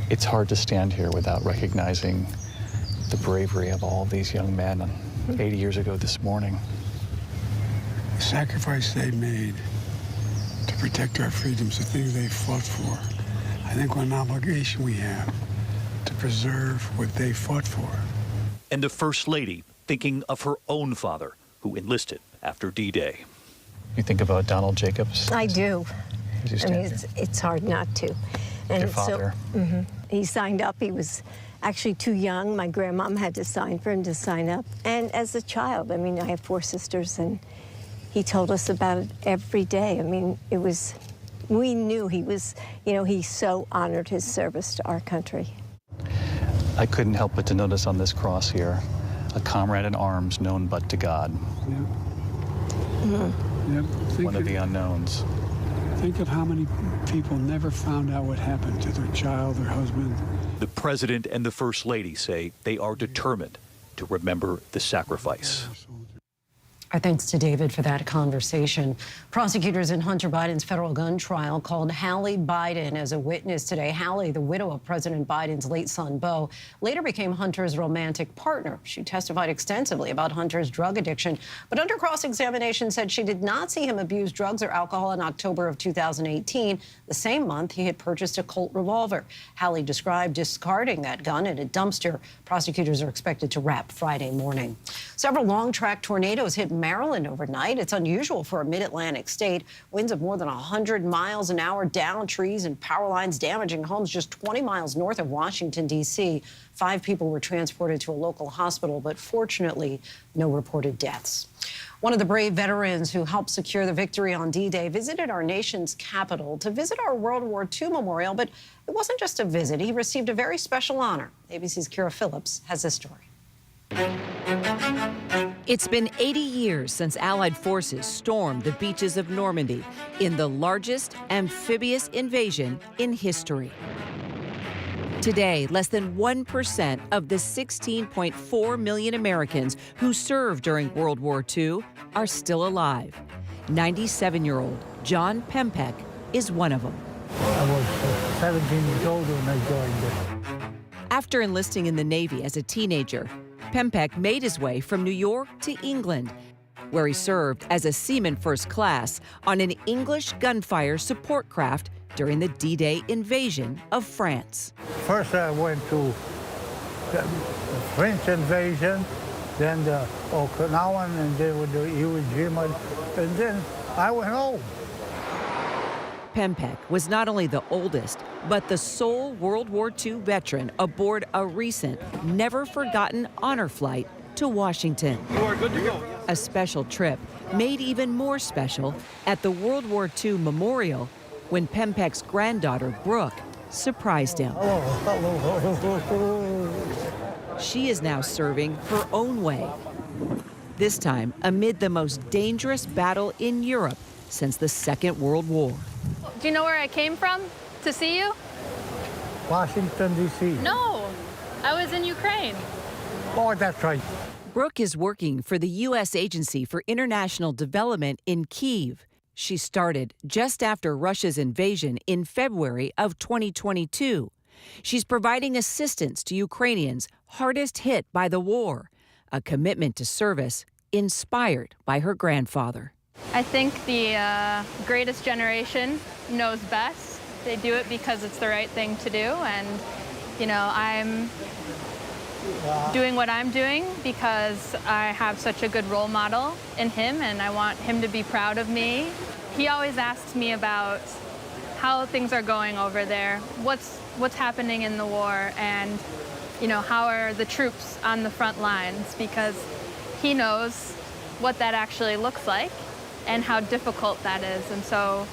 It's hard to stand here without recognizing the bravery of all these young men 80 years ago this morning.
The sacrifice they made to protect our freedoms, the things they fought for, I think what an obligation we have to preserve what they fought for.
And the First Lady thinking of her own father, who enlisted after D-Day. You think about Donald Jacobs?
I do. I mean, it's hard not to. And
your father?
So, he signed up. He was actually too young. My grandmom had to sign for him to sign up. And as a child, I mean, I have 4 sisters, and he told us about it every day. I mean, we knew he was, he so honored his service to our country.
I couldn't help but to notice on this cross here, a comrade in arms known but to God. One of the unknowns.
Think of how many people never found out what happened to their child, their husband.
The President and the First Lady say they are determined to remember the sacrifice.
Our thanks to David for that conversation. Prosecutors in Hunter Biden's federal gun trial called Hallie Biden as a witness today. Hallie, the widow of President Biden's late son, Beau, later became Hunter's romantic partner. She testified extensively about Hunter's drug addiction, but under cross-examination said she did not see him abuse drugs or alcohol in October of 2018, the same month he had purchased a Colt revolver. Hallie described discarding that gun in a dumpster. Prosecutors are expected to wrap Friday morning. Several long-track tornadoes hit Maryland overnight. It's unusual for a mid-Atlantic state. Winds of more than 100 miles an hour down trees and power lines, damaging homes just 20 miles north of Washington, D.C. 5 people were transported to a local hospital, but fortunately, no reported deaths. One of the brave veterans who helped secure the victory on D-Day visited our nation's capital to visit our World War II memorial, but it wasn't just a visit. He received a very special honor. ABC's Kira Phillips has this story.
It's been 80 years since Allied forces stormed the beaches of Normandy in the largest amphibious invasion in history. Today, less than 1% of the 16.4 million Americans who served during World War II are still alive. 97-year-old John Pempek is one of them.
I was 17 years old when I joined.
After enlisting in the Navy as a teenager, Pempek made his way from New York to England, where he served as a seaman first class on an English gunfire support craft during the D-Day invasion of France.
First I went to the French invasion, then the Okinawan, and then with the Iwo Jima, and then I went home.
Pempek was not only the oldest, but the sole World War II veteran aboard a recent, never-forgotten honor flight to Washington.
You are good to go.
A special trip made even more special at the World War II Memorial when Pempek's granddaughter, Brooke, surprised him. She is now serving her own way, this time amid the most dangerous battle in Europe since the Second World War.
Do you know where I came from to see you?
Washington, D.C.
No, I was in Ukraine.
Oh, that's right.
Brooke is working for the U.S. Agency for International Development in Kyiv. She started just after Russia's invasion in February of 2022. She's providing assistance to Ukrainians hardest hit by the war, a commitment to service inspired by her grandfather.
I think the greatest generation knows best. They do it because it's the right thing to do, and I'm doing what I'm doing because I have such a good role model in him, and I want him to be proud of me. He always asks me about how things are going over there, what's happening in the war, and how are the troops on the front lines, because he knows what that actually looks like. and how difficult that is. And so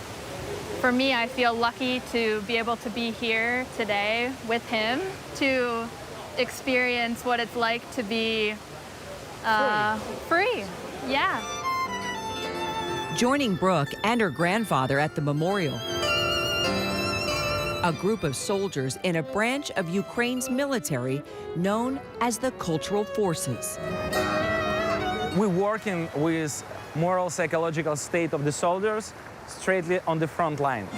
for me, I feel lucky to be able to be here today with him to experience what it's like to be free. Yeah.
Joining Brooke and her grandfather at the memorial, a group of soldiers in a branch of Ukraine's military known as the Cultural Forces.
We're working with moral psychological state of the soldiers straightly on the front line.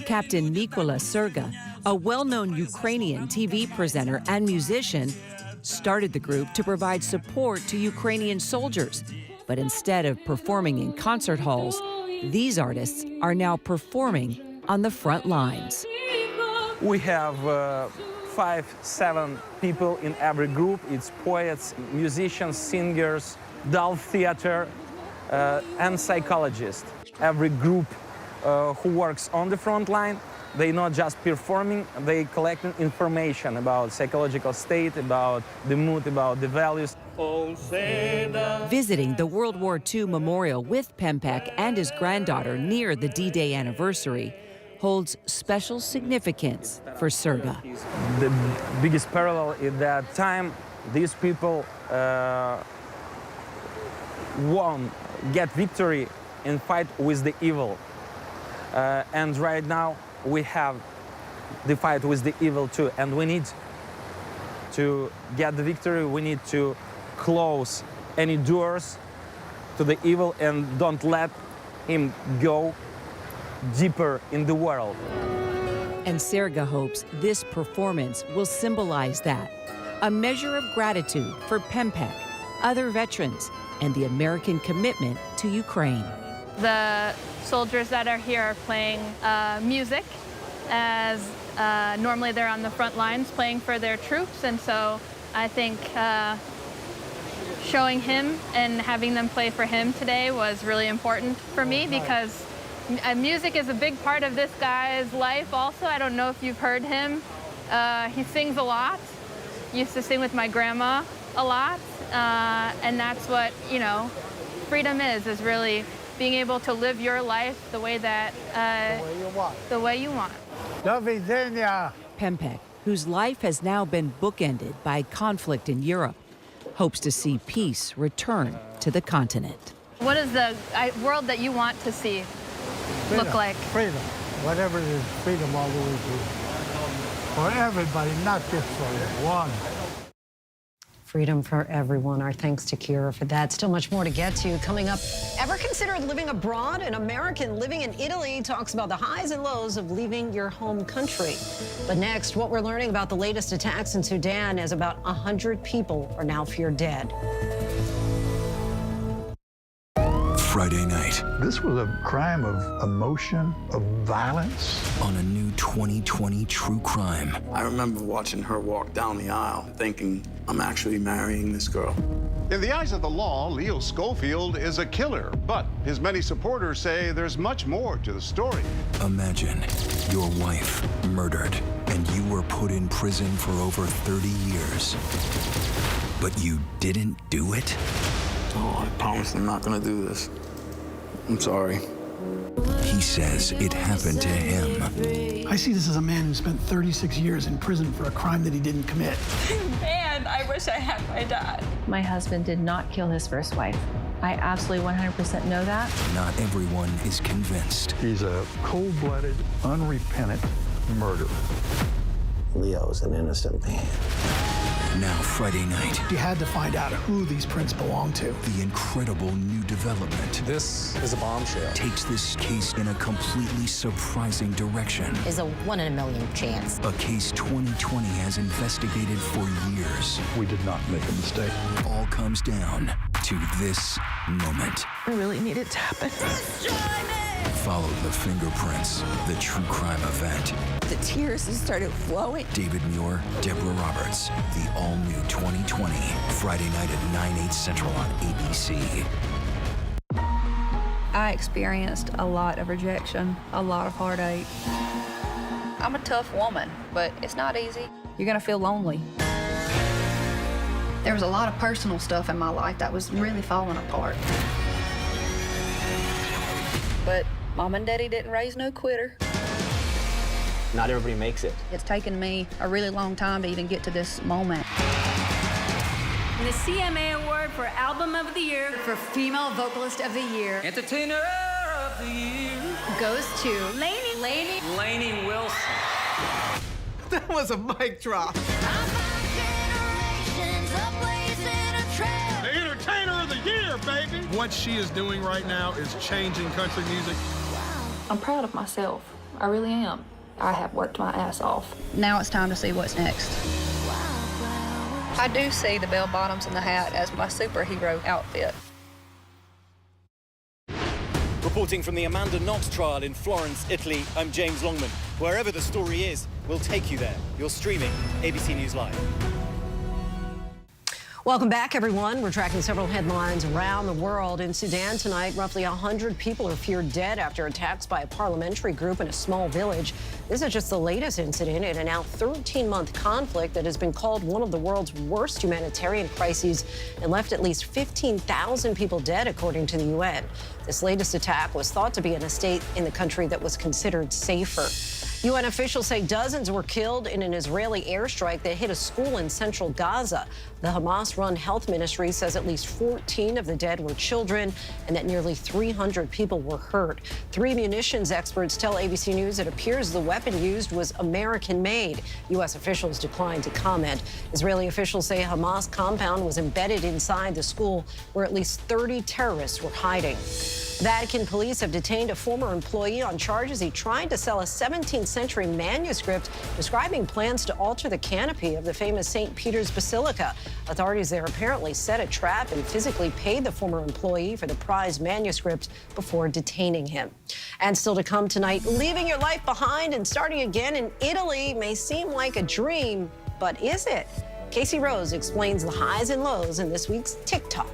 Captain Mykola Serga, a well-known Ukrainian TV presenter and musician, started the group to provide support to Ukrainian soldiers. But instead of performing in concert halls, these artists are now performing on the front lines.
We have 5-7 people in every group. It's poets, musicians, singers, adult theater, and psychologists. Every group who works on the front line, they're not just performing, they collecting information about psychological state, about the mood, about the values.
Visiting the World War II memorial with Pempek and his granddaughter near the D-Day anniversary holds special significance for Serga.
The biggest parallel is that time these people won, get victory and fight with the evil. And right now we have the fight with the evil too. And we need to get the victory, we need to close any doors to the evil and don't let him go deeper in the world.
And Serga hopes this performance will symbolize that, a measure of gratitude for Pempek, other veterans, and the American commitment to Ukraine.
The soldiers that are here are playing music, as normally they're on the front lines playing for their troops, and so I think showing him and having them play for him today was really important for me because music is a big part of this guy's life also. I don't know if you've heard him. He sings a lot. Used to sing with my grandma a lot, and that's what, you know, freedom is really being able to live your life the way that the way you want.
Pempek, whose life has now been bookended by conflict in Europe, hopes to see peace return to the continent.
What is the world that you want to see look like?
Freedom. Whatever it is, freedom all the way through. For everybody, not just for one.
Freedom for everyone. Our thanks to Kira for that. Still much more to get to. Coming up, ever considered living abroad? An American living in Italy talks about the highs and lows of leaving your home country. But next, what we're learning about the latest attacks in Sudan as about 100 people are now feared dead.
Friday night.
This was a crime of emotion, of violence.
On a new 2020 true crime.
I remember watching her walk down the aisle thinking, I'm actually marrying this girl.
In the eyes of the law, Leo Schofield is a killer, but his many supporters say there's much more to the story.
Imagine your wife murdered and you were put in prison for over 30 years. But you didn't do it?
Oh, I promise I'm not gonna do this. I'm sorry.
He says it happened to him.
I see this as a man who spent 36 years in prison for a crime that he didn't commit.
Man, I wish I had my dad.
My husband did not kill his first wife. I absolutely 100% know that.
Not everyone is convinced.
He's a cold-blooded, unrepentant murderer.
Leo's an innocent man.
Now Friday night.
You had to find out who these prints belong to.
The incredible new development.
This is a bombshell.
Takes this case in a completely surprising direction.
Is a 1 in a million chance.
A case 2020 has investigated for years.
We did not make a mistake.
All comes down to this moment.
I really need it to happen.
Follow the fingerprints, the true crime event.
The tears just started flowing.
David Muir, Deborah Roberts, the all-new 2020, Friday night at 9/8 Central on ABC.
I experienced a lot of rejection, a lot of heartache. I'm a tough woman, but it's not easy. You're gonna feel lonely. There was a lot of personal stuff in my life that was really falling apart. but Mom and Daddy didn't raise no quitter.
Not everybody makes it.
It's taken me a really long time to even get to this moment.
And the CMA Award for Album of the Year for Female Vocalist of the Year.
Entertainer of the Year
Goes to Lainey
Wilson.
That was a mic drop.
The Entertainer of the Year, baby.
What she is doing right now is changing country music.
I'm proud of myself. I really am. I have worked my ass off. Now it's time to see what's next. I do see the bell bottoms and the hat as my superhero outfit.
Reporting from the Amanda Knox trial in Florence, Italy, I'm James Longman. Wherever the story is, we'll take you there. You're streaming ABC News Live.
Welcome back, everyone. We're tracking several headlines around the world. In Sudan tonight, roughly 100 people are feared dead after attacks by a parliamentary group in a small village. This is just the latest incident in a now 13-month conflict that has been called one of the world's worst humanitarian crises and left at least 15,000 people dead, according to the UN. This latest attack was thought to be in a state in the country that was considered safer. UN officials say dozens were killed in an Israeli airstrike that hit a school in central Gaza. The Hamas-run health ministry says at least 14 of the dead were children and that nearly 300 people were hurt. 3 munitions experts tell ABC News it appears the weapon used was American-made. U.S. officials declined to comment. Israeli officials say a Hamas compound was embedded inside the school where at least 30 terrorists were hiding. Vatican police have detained a former employee on charges he tried to sell a 17th century manuscript describing plans to alter the canopy of the famous St. Peter's Basilica. Authorities there apparently set a trap and physically paid the former employee for the prized manuscript before detaining him. And still to come tonight, leaving your life behind and starting again in Italy may seem like a dream, but is it? Casey Rose explains the highs and lows in this week's TikTok.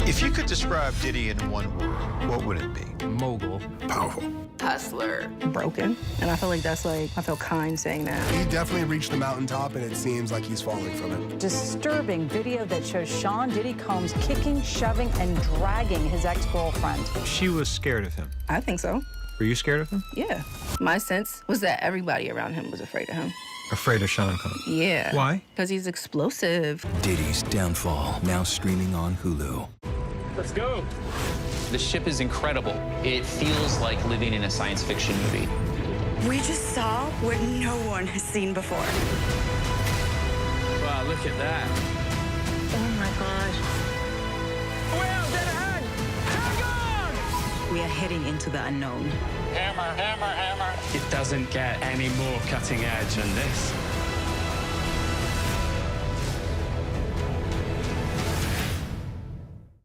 If you could describe Diddy in one word, what would it be?
Mogul.
Powerful.
Hustler. Broken. And I feel like that's I feel kind saying that.
He definitely reached the mountaintop, and it seems like he's falling from it.
Disturbing video that shows Sean Diddy Combs kicking, shoving, and dragging his ex-girlfriend.
She was scared of him.
I think so.
Were you scared of him?
Yeah. My sense was that everybody around him was afraid of him.
Afraid of Sean Combs?
Yeah.
Why?
Because he's explosive.
Diddy's Downfall, now streaming on Hulu.
Let's go.
The ship is incredible. It feels like living in a science fiction movie.
We just saw what no one has seen before.
Wow, look at that.
Oh my gosh.
Well, dead ahead! Hang on!
We are heading into the unknown.
Hammer, hammer, hammer. It doesn't get any more cutting edge than this.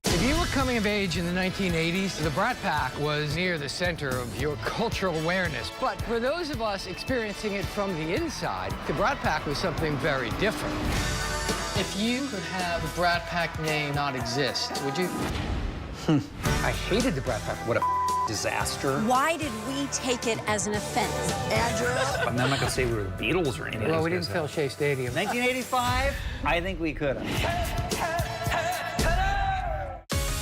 If you were coming of age in the 1980s, the Brat Pack was near the center of your cultural awareness. But for those of us experiencing it from the inside, the Brat Pack was something very different. If you could have the Brat Pack name not exist, would you? I hated the Brat Pack. What a disaster.
Why did we take it as an offense? Andrew?
I'm not going to say we were the Beatles or anything. Well, we didn't fill Shea Stadium.
1985, I think we could have.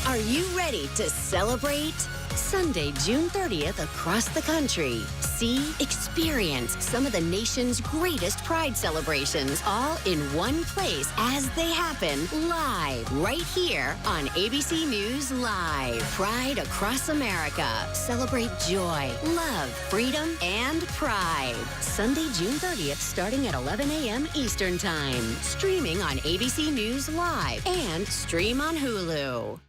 Are you ready to celebrate? Sunday, June 30th, across the country. See, experience some of the nation's greatest Pride celebrations all in one place as they happen live right here on ABC News Live. Pride across America. Celebrate joy, love, freedom, and pride. Sunday, June 30th, starting at 11 a.m. Eastern Time. Streaming on ABC News Live and stream on Hulu.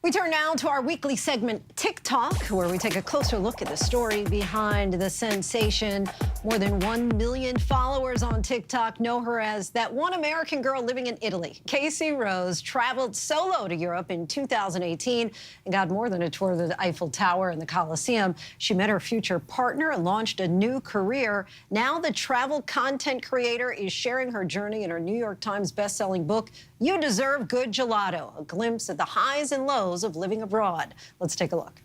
We turn now to our weekly segment, TikTok, where we take a closer look at the story behind the sensation. More than 1 million followers on TikTok know her as that one American girl living in Italy. Casey Rose traveled solo to Europe in 2018 and got more than a tour of the Eiffel Tower and the Colosseum. She met her future partner and launched a new career. Now the travel content creator is sharing her journey in her New York Times bestselling book, You Deserve Good Gelato, a glimpse at the highs and lows of living abroad. Let's take a look.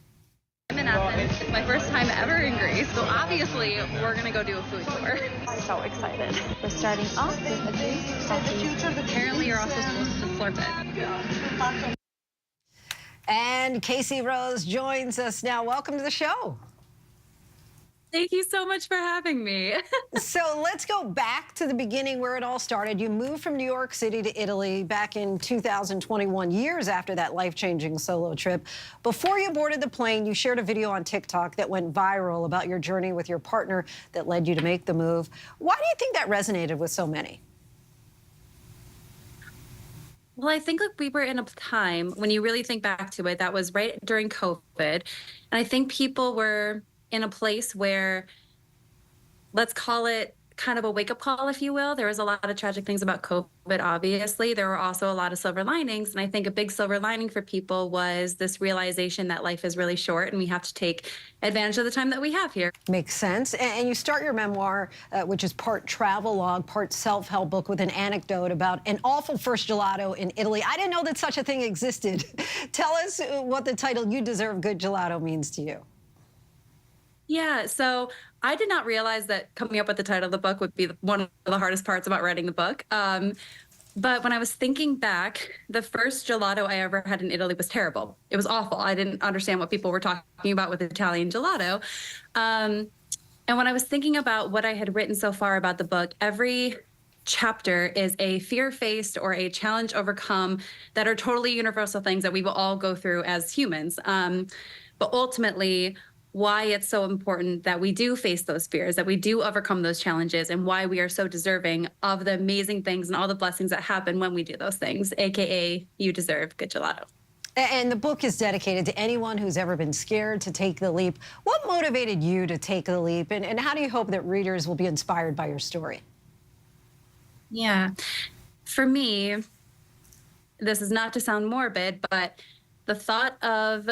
I'm in Athens. It's my first time ever in Greece, so obviously we're gonna go do a food tour.
I'm so excited. We're starting off with a Greek coffee.
Apparently you're also supposed to slurp it.
And Casey Rose joins us now. Welcome to the show.
Thank you so much for having me.
So let's go back to the beginning where it all started. You moved from New York City to Italy back in 2021, years after that life-changing solo trip. Before you boarded the plane, you shared a video on TikTok that went viral about your journey with your partner that led you to make the move. Why do you think that resonated with so many?
Well, I think like we were in a time when you really think back to it, that was right during COVID. And I think people were in a place where, let's call it kind of a wake-up call, if you will. There was a lot of tragic things about COVID, obviously. There were also a lot of silver linings. And I think a big silver lining for people was this realization that life is really short and we have to take advantage of the time that we have here.
Makes sense. And you start your memoir, which is part travel log, part self-help book, with an anecdote about an awful first gelato in Italy. I didn't know that such a thing existed. Tell us what the title "You Deserve Good Gelato" means to you.
Yeah, so I did not realize that coming up with the title of the book would be one of the hardest parts about writing the book. But when I was thinking back, the first gelato I ever had in Italy was terrible. It was awful. I didn't understand what people were talking about with Italian gelato. And when I was thinking about what I had written so far about the book, every chapter is a fear-faced or a challenge overcome that are totally universal things that we will all go through as humans. But ultimately, why it's so important that we do face those fears, that we do overcome those challenges, and why we are so deserving of the amazing things and all the blessings that happen when we do those things, AKA you deserve good gelato.
And the book is dedicated to anyone who's ever been scared to take the leap. What motivated you to take the leap, and how do you hope that readers will be inspired by your story?
Yeah, for me, this is not to sound morbid, but the thought of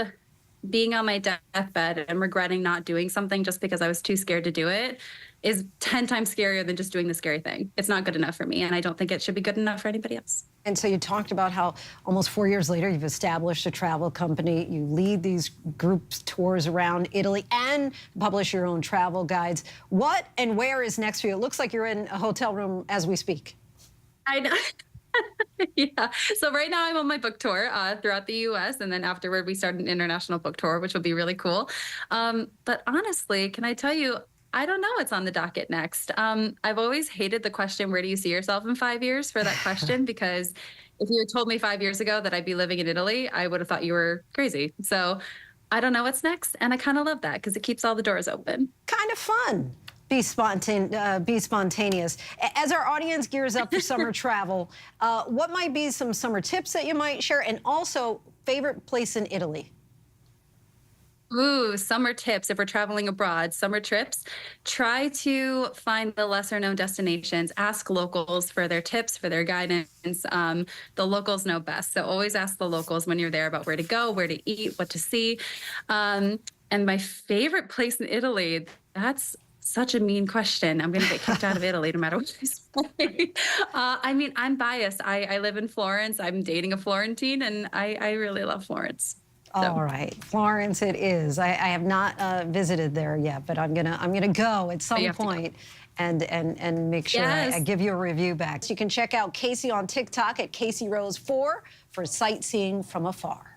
being on my deathbed and regretting not doing something just because I was too scared to do it is 10 times scarier than just doing the scary thing. It's not good enough for me, and I don't think it should be good enough for anybody else.
And so you talked about how almost 4 years later, you've established a travel company. You lead these group tours around Italy and publish your own travel guides. What and where is next for you? It looks like you're in a hotel room as we speak.
I know. Yeah. So right now I'm on my book tour throughout the U.S. And then afterward, we start an international book tour, which will be really cool. But honestly, can I tell you, I don't know what's on the docket next. I've always hated the question, where do you see yourself in 5 years, for that question, because if you had told me 5 years ago that I'd be living in Italy, I would have thought you were crazy. So I don't know what's next. And I kind of love that because it keeps all the doors open.
Kind of fun. Be spontaneous. As our audience gears up for summer travel, what might be some summer tips that you might share, and also favorite place in Italy?
Ooh, summer tips. If we're traveling abroad, summer trips, try to find the lesser known destinations. Ask locals for their tips, for their guidance. The locals know best. So always ask the locals when you're there about where to go, where to eat, what to see. And my favorite place in Italy, that's such a mean question. I'm going to get kicked out of Italy no matter what I say. I mean, I'm biased. I live in Florence. I'm dating a Florentine, and I really love Florence. So.
All right, Florence it is. I have not visited there yet, but I'm gonna go at some point and make sure I give you a review back. So you can check out Casey on TikTok at CaseyRose4 for sightseeing from afar.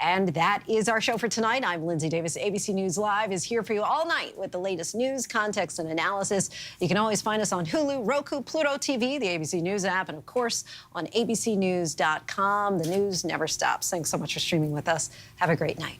And that is our show for tonight. I'm Lindsay Davis. ABC News Live is here for you all night with the latest news, context, and analysis. You can always find us on Hulu, Roku, Pluto TV, the ABC News app, and, of course, on abcnews.com. The news never stops. Thanks so much for streaming with us. Have a great night.